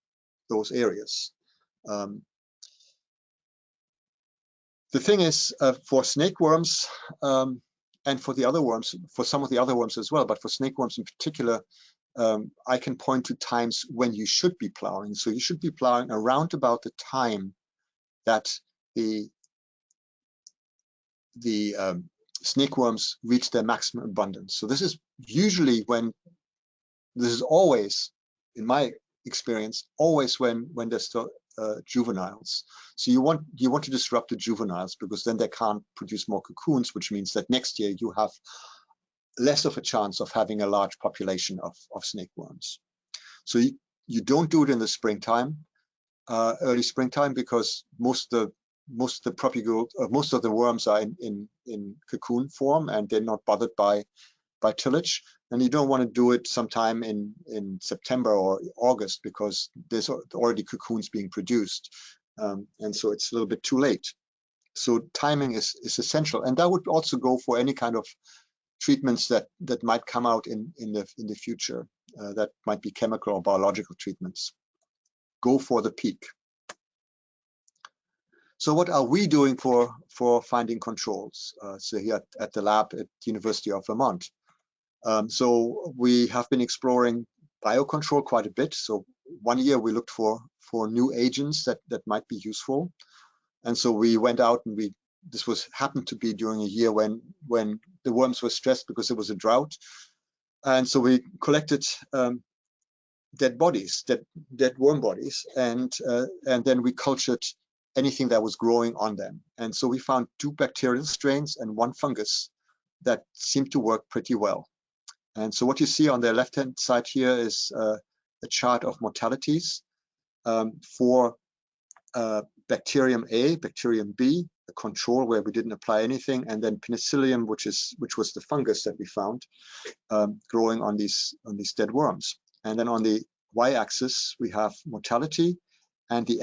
those areas. The thing is, for snakeworms, and for the other worms, for some of the other worms as well, but for snakeworms in particular, I can point to times when you should be plowing. So you should be plowing around about the time that the snakeworms reach their maximum abundance. So this is usually when, this is always, in my experience, always when they're still juveniles. So you want to disrupt the juveniles, because then they can't produce more cocoons, which means that next year you have less of a chance of having a large population of snakeworms. So you don't do it in the springtime, early springtime, because most of the worms are in cocoon form, and they're not bothered by tillage. And you don't want to do it sometime in September or August, because there's already cocoons being produced, and so it's a little bit too late. So timing is essential, and that would also go for any kind of treatments that might come out in the future. That might be chemical or biological treatments. Go for the peak. So what are we doing for finding controls? So here at the lab at the University of Vermont. So we have been exploring biocontrol quite a bit. So one year we looked for new agents that might be useful. And so we went out, and this happened to be during a year when the worms were stressed because there was a drought. And so we collected dead bodies, dead worm bodies, and then we cultured anything that was growing on them. And so we found 2 bacterial strains and 1 fungus that seemed to work pretty well. And so what you see on the left-hand side here is a chart of mortalities for bacterium A, bacterium B, a control where we didn't apply anything, and then penicillium, which was the fungus that we found growing on these dead worms. And then on the y-axis we have mortality, and the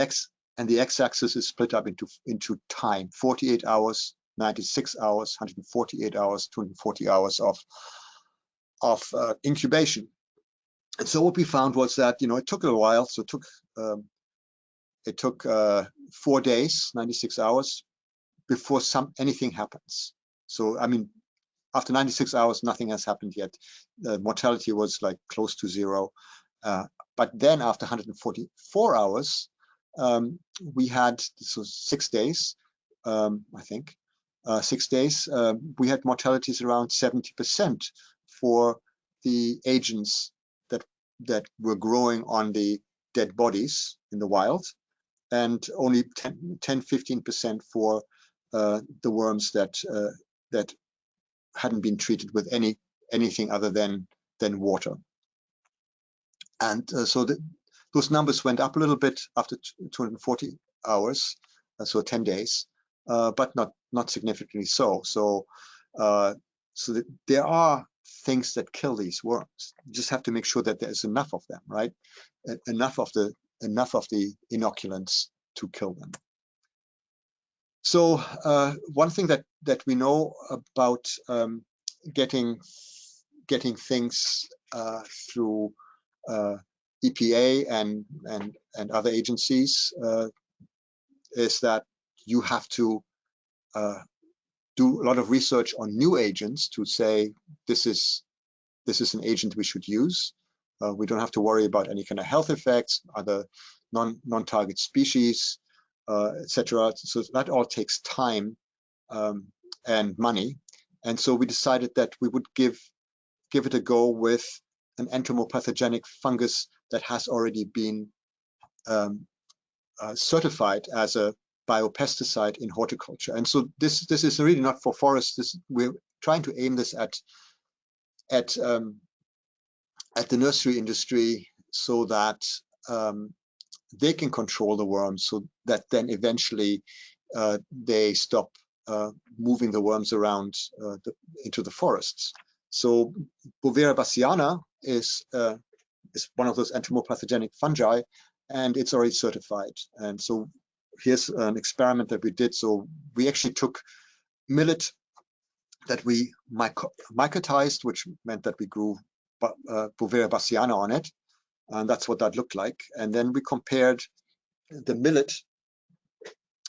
x-axis is split up into time: 48 hours, 96 hours, 148 hours, 240 hours of incubation. And so what we found was that, you know, it took a while. So it took 4 days, 96 hours, before anything happens. So I mean, after 96 hours, nothing has happened yet. The mortality was like close to 0. But then after 144 hours, we had, so 6 days, I think, 6 days, we had mortalities around 70% for the agents that were growing on the dead bodies in the wild, and only 10-15% for the worms that hadn't been treated with anything other than water. And so those numbers went up a little bit after 240 hours, so 10 days, but not significantly so. So there are things that kill these worms. You just have to make sure that there's enough of them, right? Enough of the inoculants to kill them. So one thing that we know about getting things through EPA and other agencies is that you have to do a lot of research on new agents to say this is an agent we should use. We don't have to worry about any kind of health effects, other non-target species, etc. So that all takes time and money. And so we decided that we would give it a go with an entomopathogenic fungus that has already been certified as a biopesticide in horticulture. And so this is really not for forests. We're trying to aim this at at the nursery industry so that they can control the worms, so that then eventually they stop moving the worms around into the forests. So Bovera bassiana is one of those entomopathogenic fungi, and it's already certified. And so here's an experiment that we did. So we actually took millet that we mycotized, which meant that we grew Bovera bassiana on it, and that's what that looked like. And then we compared the millet.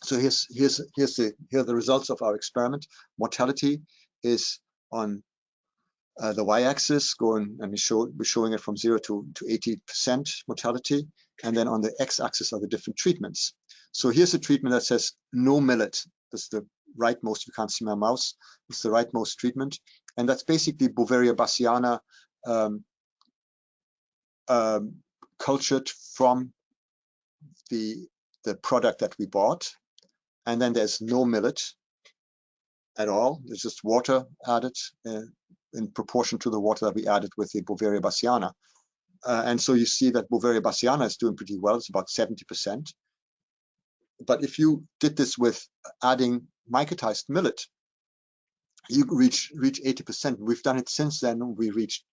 So here are the results of our experiment. Mortality is on the y-axis, going, and we're showing it from 0 to 80% mortality, and then on the x-axis are the different treatments. So here's a treatment that says no millet. That's the rightmost. You can't see my mouse. It's the rightmost treatment, and that's basically Bovera bassiana cultured from the product that we bought. And then there's no millet at all. There's just water added in proportion to the water that we added with the Bovera bassiana. And so you see that Bovera bassiana is doing pretty well. It's about 70%. But if you did this with adding mycotized millet, you reach 80%. We've done it since then. We reached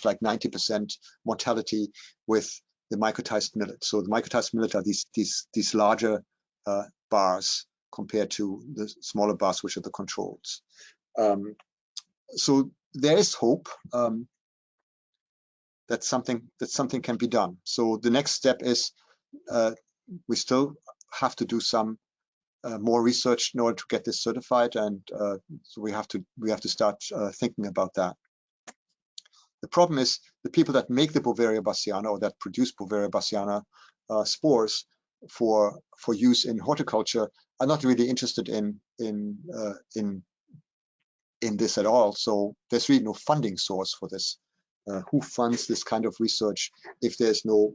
like 90% mortality with the mycotized millet. So the mycotized millet are these larger bars compared to the smaller bars, which are the controls. So there is hope that something can be done. So the next step is we still have to do some more research in order to get this certified, and so we have to start thinking about that. The problem is the people that make the Bovera bassiana or that produce Bovera bassiana spores for use in horticulture are not really interested in this at all. So there's really no funding source for this. Who funds this kind of research if there's no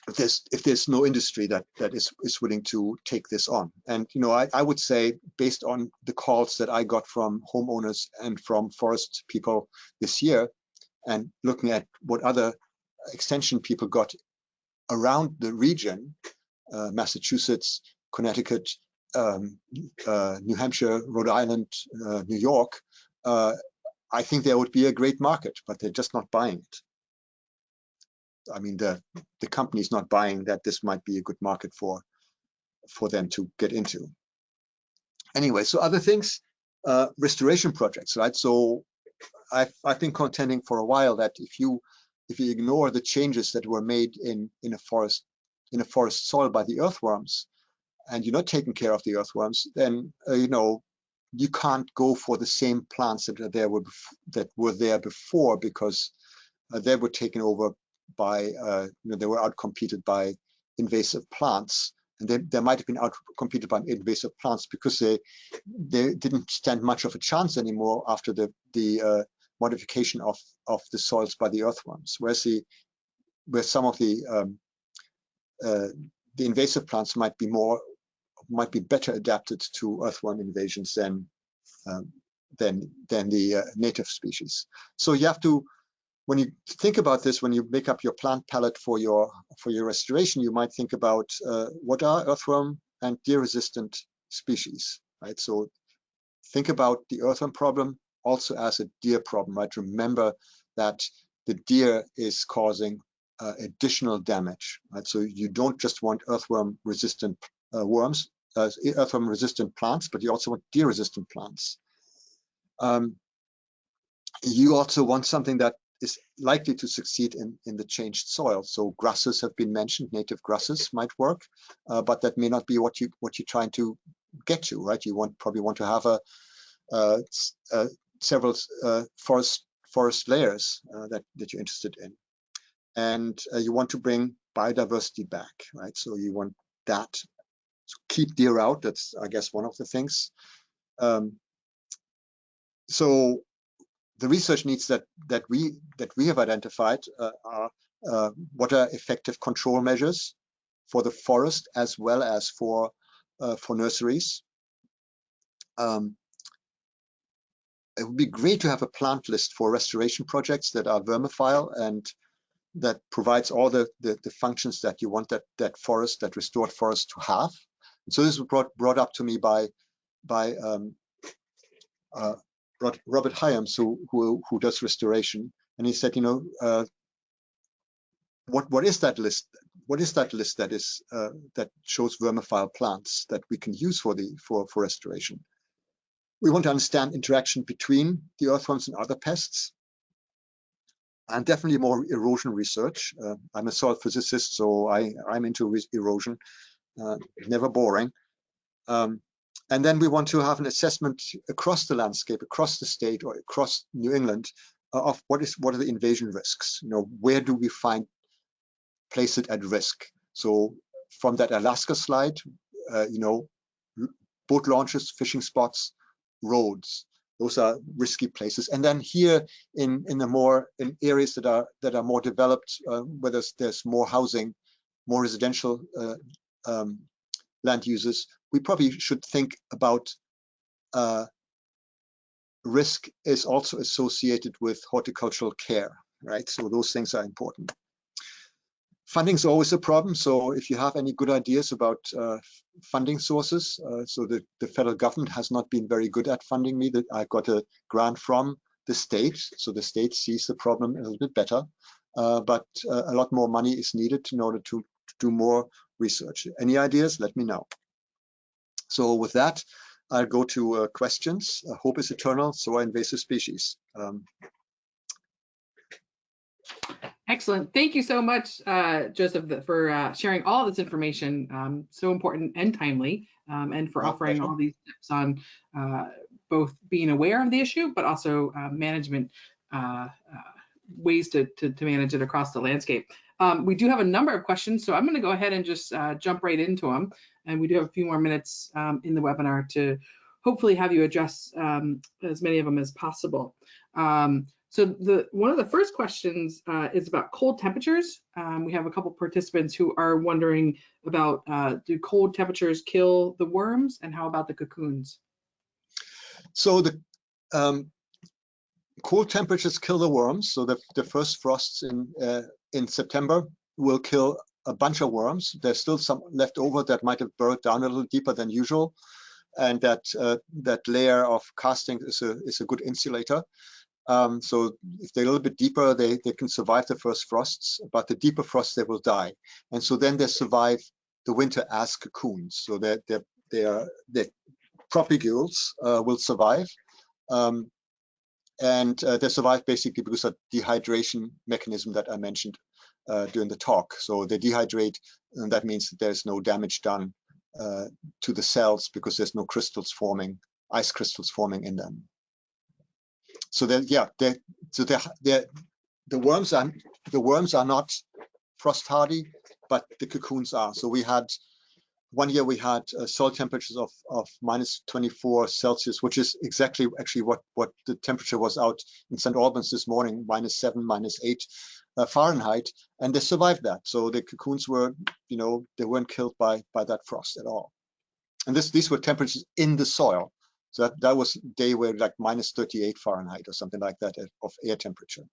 if there's no industry that is willing to take this on? And I would say, based on the calls that I got from homeowners and from forest people this year, and looking at what other extension people got around the region, Massachusetts, Connecticut, New Hampshire, Rhode Island, New York, I think there would be a great market, but they're just not buying it. I mean, the company's not buying that this might be a good market for them to get into. Anyway, so other things, restoration projects, right? So I've been contending for a while that if you ignore the changes that were made in a forest soil by the earthworms, and you're not taking care of the earthworms, then you can't go for the same plants that were there before, because they were taken over by they were outcompeted by invasive plants, and they might have been outcompeted by invasive plants because they didn't stand much of a chance anymore after the modification of the soils by the earthworms. Whereas some of the invasive plants might be better adapted to earthworm invasions than the native species. So you have to, when you think about this, when you make up your plant palette for your restoration, you might think about what are earthworm and deer resistant species, right? So think about the earthworm problem also as a deer problem, right? Remember that the deer is causing additional damage, right? So you don't just want earthworm resistant earthworm resistant plants, but you also want deer resistant plants. You also want something that is likely to succeed in the changed soil. So grasses have been mentioned. Native grasses might work, but that may not be what you're trying to get to, right? You probably want to have several forest layers that you're interested in, and you want to bring biodiversity back, right? So you want that. So keep deer out. That's, I guess, one of the things. So the research needs that we have identified are what are effective control measures for the forest as well as for nurseries. it would be great to have a plant list for restoration projects that are vermifile and that provides all the functions that you want that forest, that restored forest to have. And so this was brought up to me by Robert Hyams, who does restoration, and he said, you know, what is that list? What is that list that is that shows vermifile plants that we can use for restoration? We want to understand interaction between the earthworms and other pests, and definitely more erosion research. I'm a soil physicist, so I'm into erosion. Never boring. And then we want to have an assessment across the landscape, across the state, or across New England of what are the invasion risks. You know, where do we place it at risk? So from that Alaska slide, you know, boat launches, fishing spots, roads. Those are risky places. And then here in areas that are more developed, where there's more housing, more residential land uses, we probably should think about risk is also associated with horticultural care, right? So those things are important. Funding is always a problem. So if you have any good ideas about funding sources, so the federal government has not been very good at funding me. I got a grant from the state, so the state sees the problem a little bit better, but a lot more money is needed in order to do more research. Any ideas? Let me know. So with that, I'll go to questions. Hope is eternal, so are invasive species. Excellent. Thank you so much, Joseph, for sharing all this information, so important and timely, and for offering all these tips on both being aware of the issue, but also management ways to manage it across the landscape. We do have a number of questions, so I'm going to go ahead and just jump right into them. And we do have a few more minutes in the webinar to hopefully have you address as many of them as possible. So one of the first questions is about cold temperatures. We have a couple participants who are wondering about do cold temperatures kill the worms, and how about the cocoons? So the cold temperatures kill the worms. So the first frosts in September will kill a bunch of worms. There's still some left over that might have burrowed down a little deeper than usual, and that layer of casting is a good insulator. So if they're a little bit deeper, they can survive the first frosts, but the deeper frosts they will die, and so then they survive the winter as cocoons. So their propagules will survive. And they survive basically because of dehydration mechanism that I mentioned during the talk. So they dehydrate, and that means that there's no damage done to the cells because there's no crystals forming, ice crystals forming in them. So the worms are not frost hardy, but the cocoons are. So we had one year we had soil temperatures of -24 Celsius, which is exactly actually what the temperature was out in St. Albans this morning, -7, -8 Fahrenheit, and they survived that. So the cocoons were, you know, they weren't killed by that frost at all. And these were temperatures in the soil. So that was a day where like -38 Fahrenheit or something like that of air temperature.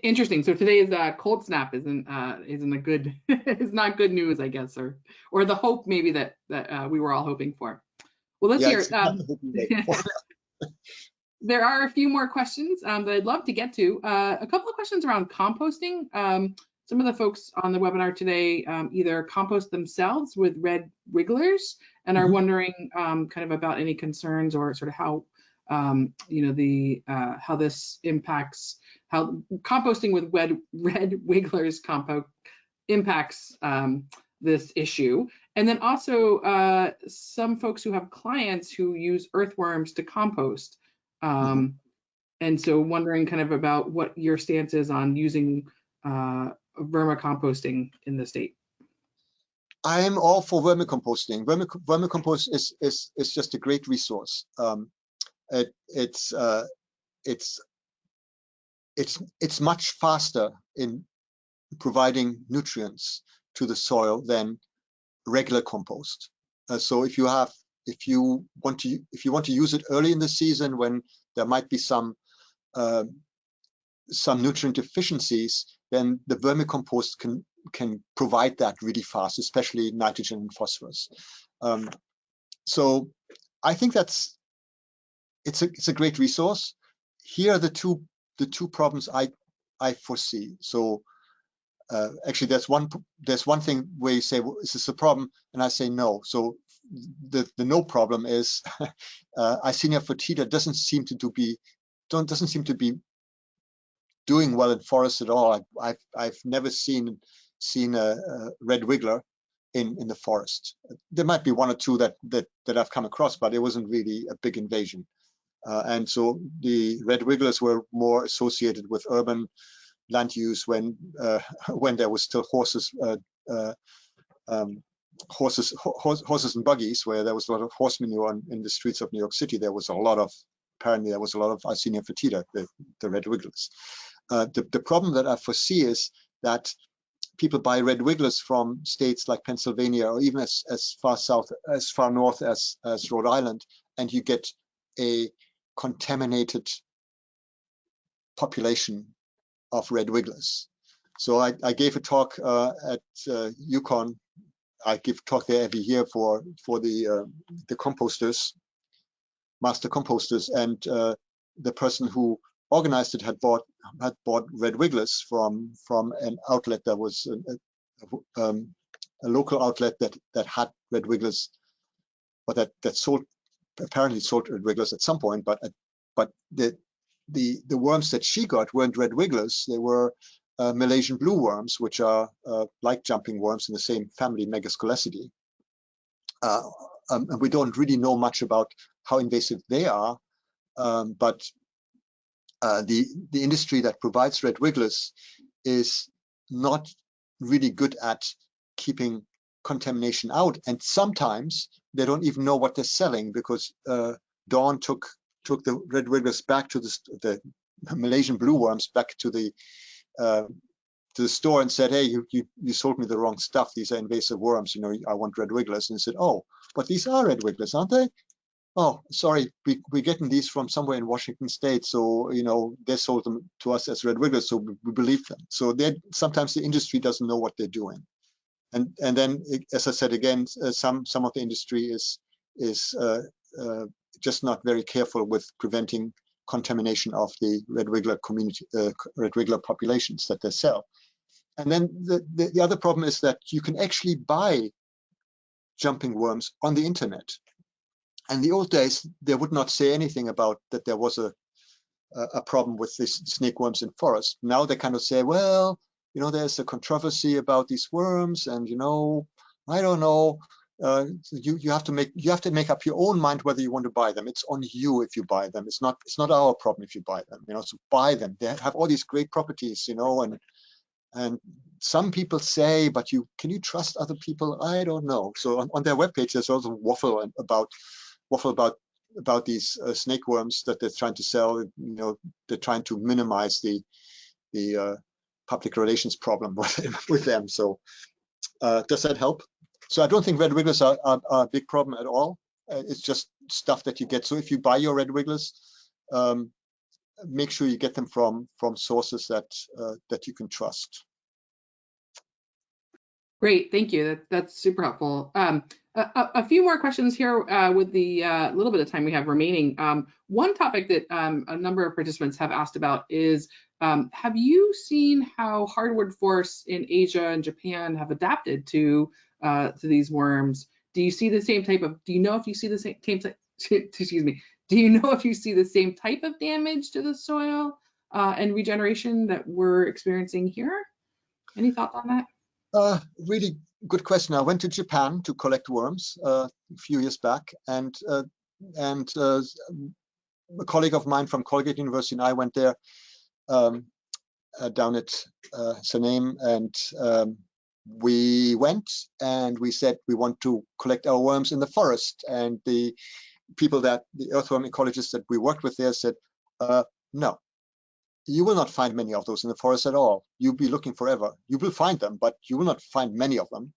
Interesting. So today's cold snap isn't a good is not good news, I guess, or the hope maybe that we were all hoping for. Well, let's hear it. There are a few more questions that I'd love to get to. A couple of questions around composting. Some of the folks on the webinar today either compost themselves with red wigglers and are wondering kind of about any concerns or sort of how you know how this impacts, how composting with red wigglers impacts this issue. And then also some folks who have clients who use earthworms to compost. And so wondering kind of about what your stance is on using Verma composting in the state. I'm all for Verma composting. Verma compost is just a great resource. It's much faster in providing nutrients to the soil than regular compost. So if you have if you want to use it early in the season when there might be some nutrient deficiencies, then the vermicompost can provide that really fast, especially nitrogen and phosphorus. So I think it's a great resource. Here are the two problems I foresee. So actually, there's one thing where you say, well, is this a problem? And I say no. So the no problem is Icenia foetida doesn't seem to be doing well in forests at all. I've never seen a red wiggler in the forest. There might be one or two that I've come across, but it wasn't really a big invasion. And so the red wigglers were more associated with urban land use when there was still horses and buggies, where there was a lot of horse manure in the streets of New York City. Apparently there was a lot of Icenia foetida, the red wigglers. The problem that I foresee is that people buy red wigglers from states like Pennsylvania, or even as far north as Rhode Island, and you get a contaminated population of red wigglers. So I gave a talk at UConn. I give talk there every year for the composters, master composters, and the person who organized it had bought red wigglers from an outlet that was a local outlet that had red wigglers, or that apparently sold red wigglers at some point, but the worms that she got weren't red wigglers. They were Malaysian blue worms, which are like jumping worms in the same family, Megascolecidae. And we don't really know much about how invasive they are, but the industry that provides red wigglers is not really good at keeping contamination out, and sometimes they don't even know what they're selling, because Dawn took the red wigglers back to the Malaysian blue worms back to the store and said, hey, you sold me the wrong stuff. These are invasive worms. I want red wigglers. And they said, oh, but these are red wigglers, aren't they? Oh, sorry, we're getting these from somewhere in Washington State. So, they sold them to us as red wigglers, so we believe them. So sometimes the industry doesn't know what they're doing. And then, as I said again, some of the industry is just not very careful with preventing contamination of the red wiggler community, red wiggler populations that they sell. And then the other problem is that you can actually buy jumping worms on the internet. And in the old days, they would not say anything about that there was a problem with these snake worms in forest. Now they kind of say, well, there's a controversy about these worms, and I don't know. You have to make up your own mind whether you want to buy them. It's on you if you buy them. It's not our problem if you buy them. So buy them. They have all these great properties, and some people say, but can you trust other people? I don't know. So on their webpage, there's also waffle about these snake worms that they're trying to sell. They're trying to minimize the public relations problem with them. So does that help? So I don't think red wigglers are a big problem at all. It's just stuff that you get. So if you buy your red wigglers, make sure you get them from sources that you can trust. Great, thank you. That's super helpful. A few more questions here with the little bit of time we have remaining. One topic that a number of participants have asked about is, have you seen how hardwood forests in Asia and Japan have adapted to these worms? Do you see the same type of? Do you know if you see the same excuse me? Do you know if you see the same type of damage to the soil and regeneration that we're experiencing here? Any thoughts on that? Really good question. I went to Japan to collect worms a few years back, and a colleague of mine from Colgate University and I went there down at Sanem, and we went and we said we want to collect our worms in the forest. And the earthworm ecologists that we worked with there said, no. You will not find many of those in the forest at all. You'll be looking forever. You will find them, but you will not find many of them.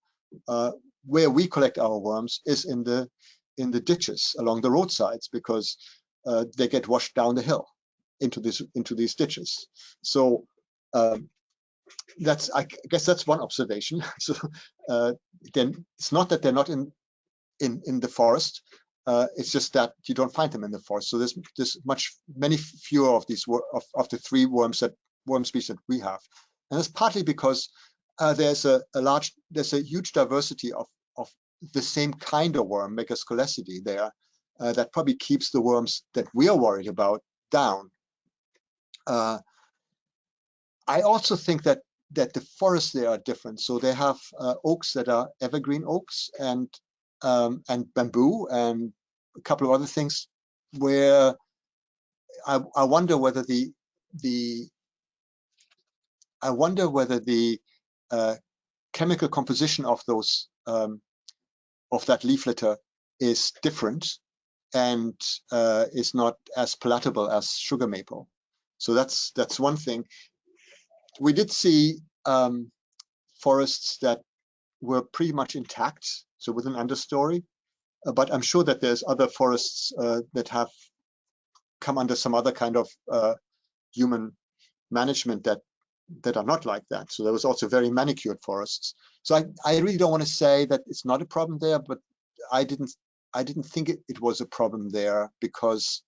Where we collect our worms is in the the ditches along the roadsides because they get washed down the hill into these ditches. So I guess that's one observation. So then it's not that they're not in the forest. It's just that you don't find them in the forest. So there's many fewer of these of the three worm species that we have, and it's partly because there's a huge diversity of the same kind of worm, Mycorrhizal there, that probably keeps the worms that we are worried about down. I also think that the forests there are different. So they have oaks that are evergreen oaks and bamboo and a couple of other things where I wonder whether the chemical composition of those of that leaf litter is different and is not as palatable as sugar maple. So that's one thing. We did see forests that were pretty much intact, so with an understory, but I'm sure that there's other forests that have come under some other kind of human management that are not like that. So there was also very manicured forests. So I really don't want to say that it's not a problem there, but I didn't think it was a problem there because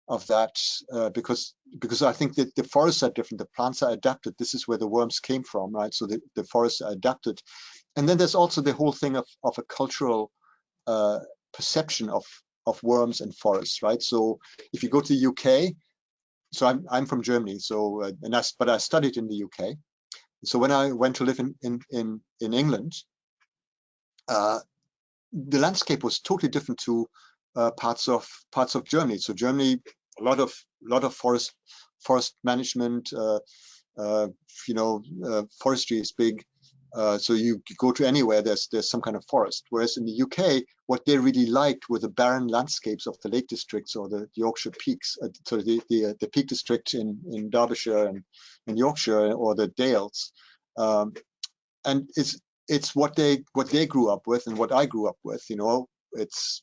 of that, because I think that the forests are different, the plants are adapted. This is where the worms came from, right? So the forests are adapted. And then there's also the whole thing of a cultural perception of worms and forests, right? So if you go to the UK, so I'm from Germany, so but I studied in the UK. So when I went to live in England, the landscape was totally different to parts of Germany. So Germany, a lot of forest management, forestry is big. So you go to anywhere, there's some kind of forest. Whereas in the UK, what they really liked were the barren landscapes of the Lake Districts or the Yorkshire Peaks, so the Peak District in Derbyshire and Yorkshire, or the Dales, and it's what they grew up with and what I grew up with. You know, it's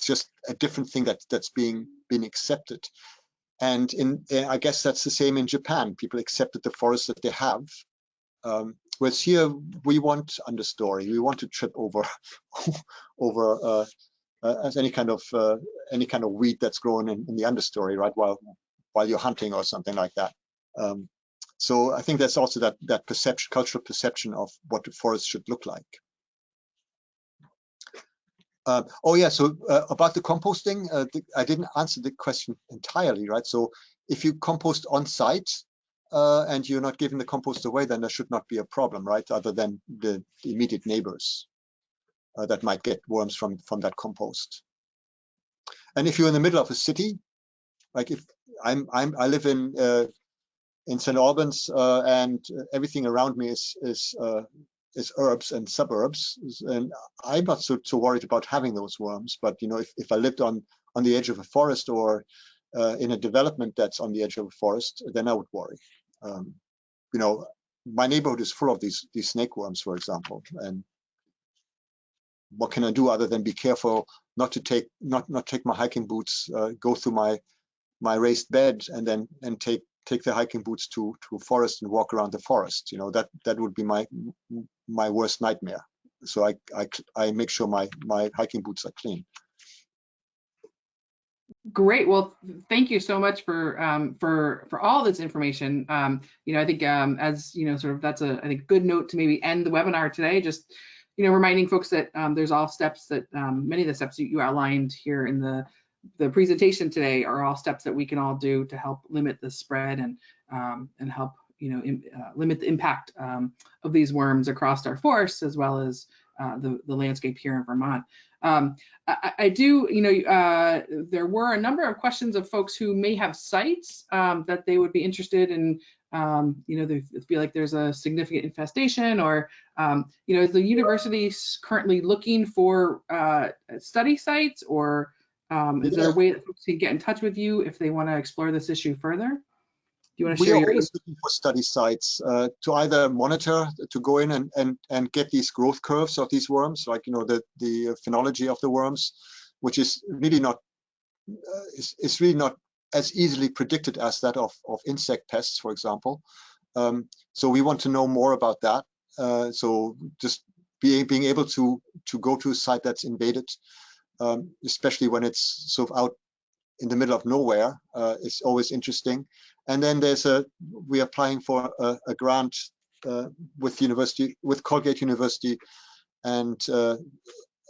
just a different thing that's being accepted. And I guess that's the same in Japan. People accepted the forests that they have. Whereas here we want understory. We want to trip over as any kind of weed that's grown in the understory, right? While you're hunting or something like that. So I think that's also that perception, cultural perception of what the forest should look like. Oh yeah, so about the composting, I didn't answer the question entirely, right? So if you compost on site and you're not giving the compost away, then there should not be a problem, right? Other than the immediate neighbors that might get worms from that compost. And if you're in the middle of a city, like if I live in St. Albans and everything around me is urbs and suburbs, and I'm not so worried about having those worms. But you know, if I lived on the edge of a forest or in a development that's on the edge of a forest, then I would worry. You know, my neighborhood is full of these snake worms, for example, and what can I do other than be careful not to take my hiking boots, go through my raised bed, and then take the hiking boots to a forest and walk around the forest. You know, that would be my worst nightmare. So I make sure my hiking boots are clean. Great. Well, thank you so much for all this information. You know, I think as you know, sort of that's I think good note to maybe end the webinar today. Just reminding folks that there's all steps that many of the steps that you outlined here in the presentation today are all steps that we can all do to help limit the spread and help limit the impact of these worms across our forests, as well as the landscape here in Vermont. I do, there were a number of questions of folks who may have sites that they would be interested in. They feel like there's a significant infestation, or is the university currently looking for study sites, or is there a way that folks can get in touch with you if they want to explore this issue further? Do you want to share your? We are always looking for study sites to either monitor, to go in and get these growth curves of these worms, like the phenology of the worms, which is really not as easily predicted as that of insect pests, for example. So we want to know more about that. So just being able to go to a site that's invaded, especially when it's sort of out in the middle of nowhere, is always interesting. And then we're applying for a grant with Colgate University and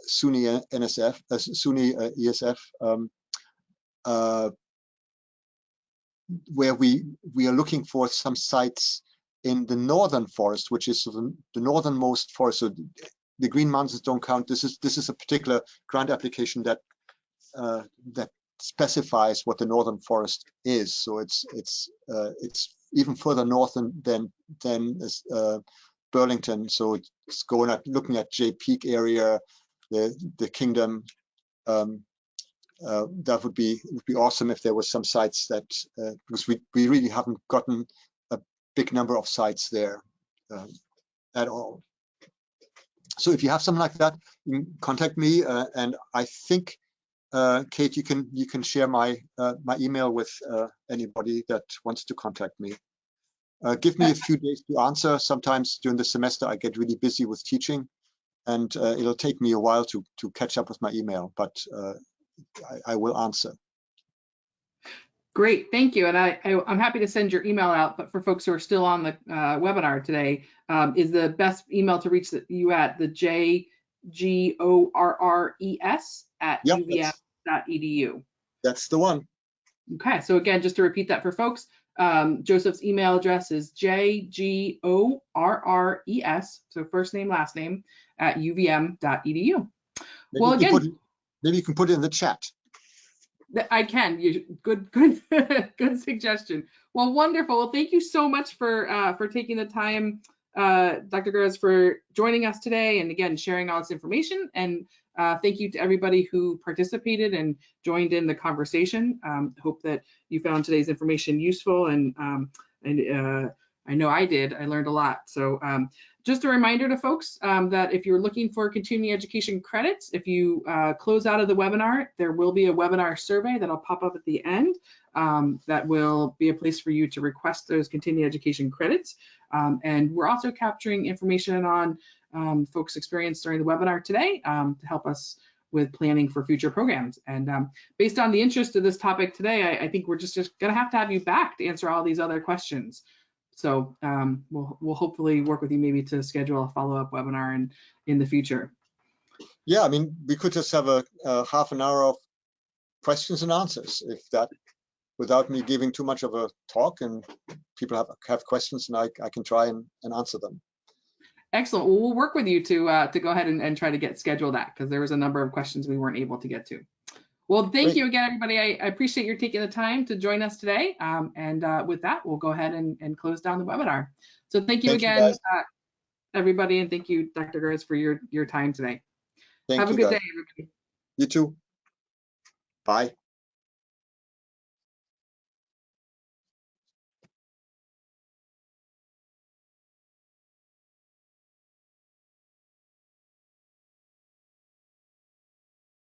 SUNY ESF, where we are looking for some sites in the northern forest, which is the northernmost forest. So the Green Mountains don't count. This is a particular grant application that specifies what the northern forest is. So it's even further north than Burlington. So it's looking at Jay Peak area, the Kingdom. That would be awesome if there was some sites that because we really haven't gotten a big number of sites there at all. So if you have something like that, you can contact me, and I think Kate, you can share my email with anybody that wants to contact me. Give me a few days to answer. Sometimes during the semester I get really busy with teaching, and it'll take me a while to catch up with my email, but I will answer. Great, thank you. And I'm happy to send your email out, but for folks who are still on the webinar today, is the best email to reach you at the jgorres@uvm.edu. That's the one. Okay, so again, just to repeat that for folks, Joseph's email address is jgorres, so first name, last name, @uvm.edu. Well, again, maybe you can put it in the chat. I can. Good good suggestion. Well, wonderful. Well, thank you so much for taking the time, Dr. Gorres, for joining us today, and again sharing all this information. And thank you to everybody who participated and joined in the conversation. Hope that you found today's information useful, and I know I did. I learned a lot. So just a reminder to folks that if you're looking for continuing education credits, if you close out of the webinar, there will be a webinar survey that'll pop up at the end. That will be a place for you to request those continuing education credits. And we're also capturing information on folks' experience during the webinar today to help us with planning for future programs. And based on the interest of this topic today, I think we're just going to have you back to answer all these other questions. So we'll hopefully work with you maybe to schedule a follow-up webinar in the future. Yeah, I mean, we could just have a half an hour of questions and answers, if that, without me giving too much of a talk, and people have questions, and I can try and answer them. Excellent. Well, we'll work with you to go ahead and try to schedule that, because there was a number of questions we weren't able to get to. Well, thank you again, everybody. I appreciate your taking the time to join us today. And with that, we'll go ahead and close down the webinar. So thank you again, everybody, and thank you, Dr. Gorres, for your time today. Have a good day, everybody. You too. Bye.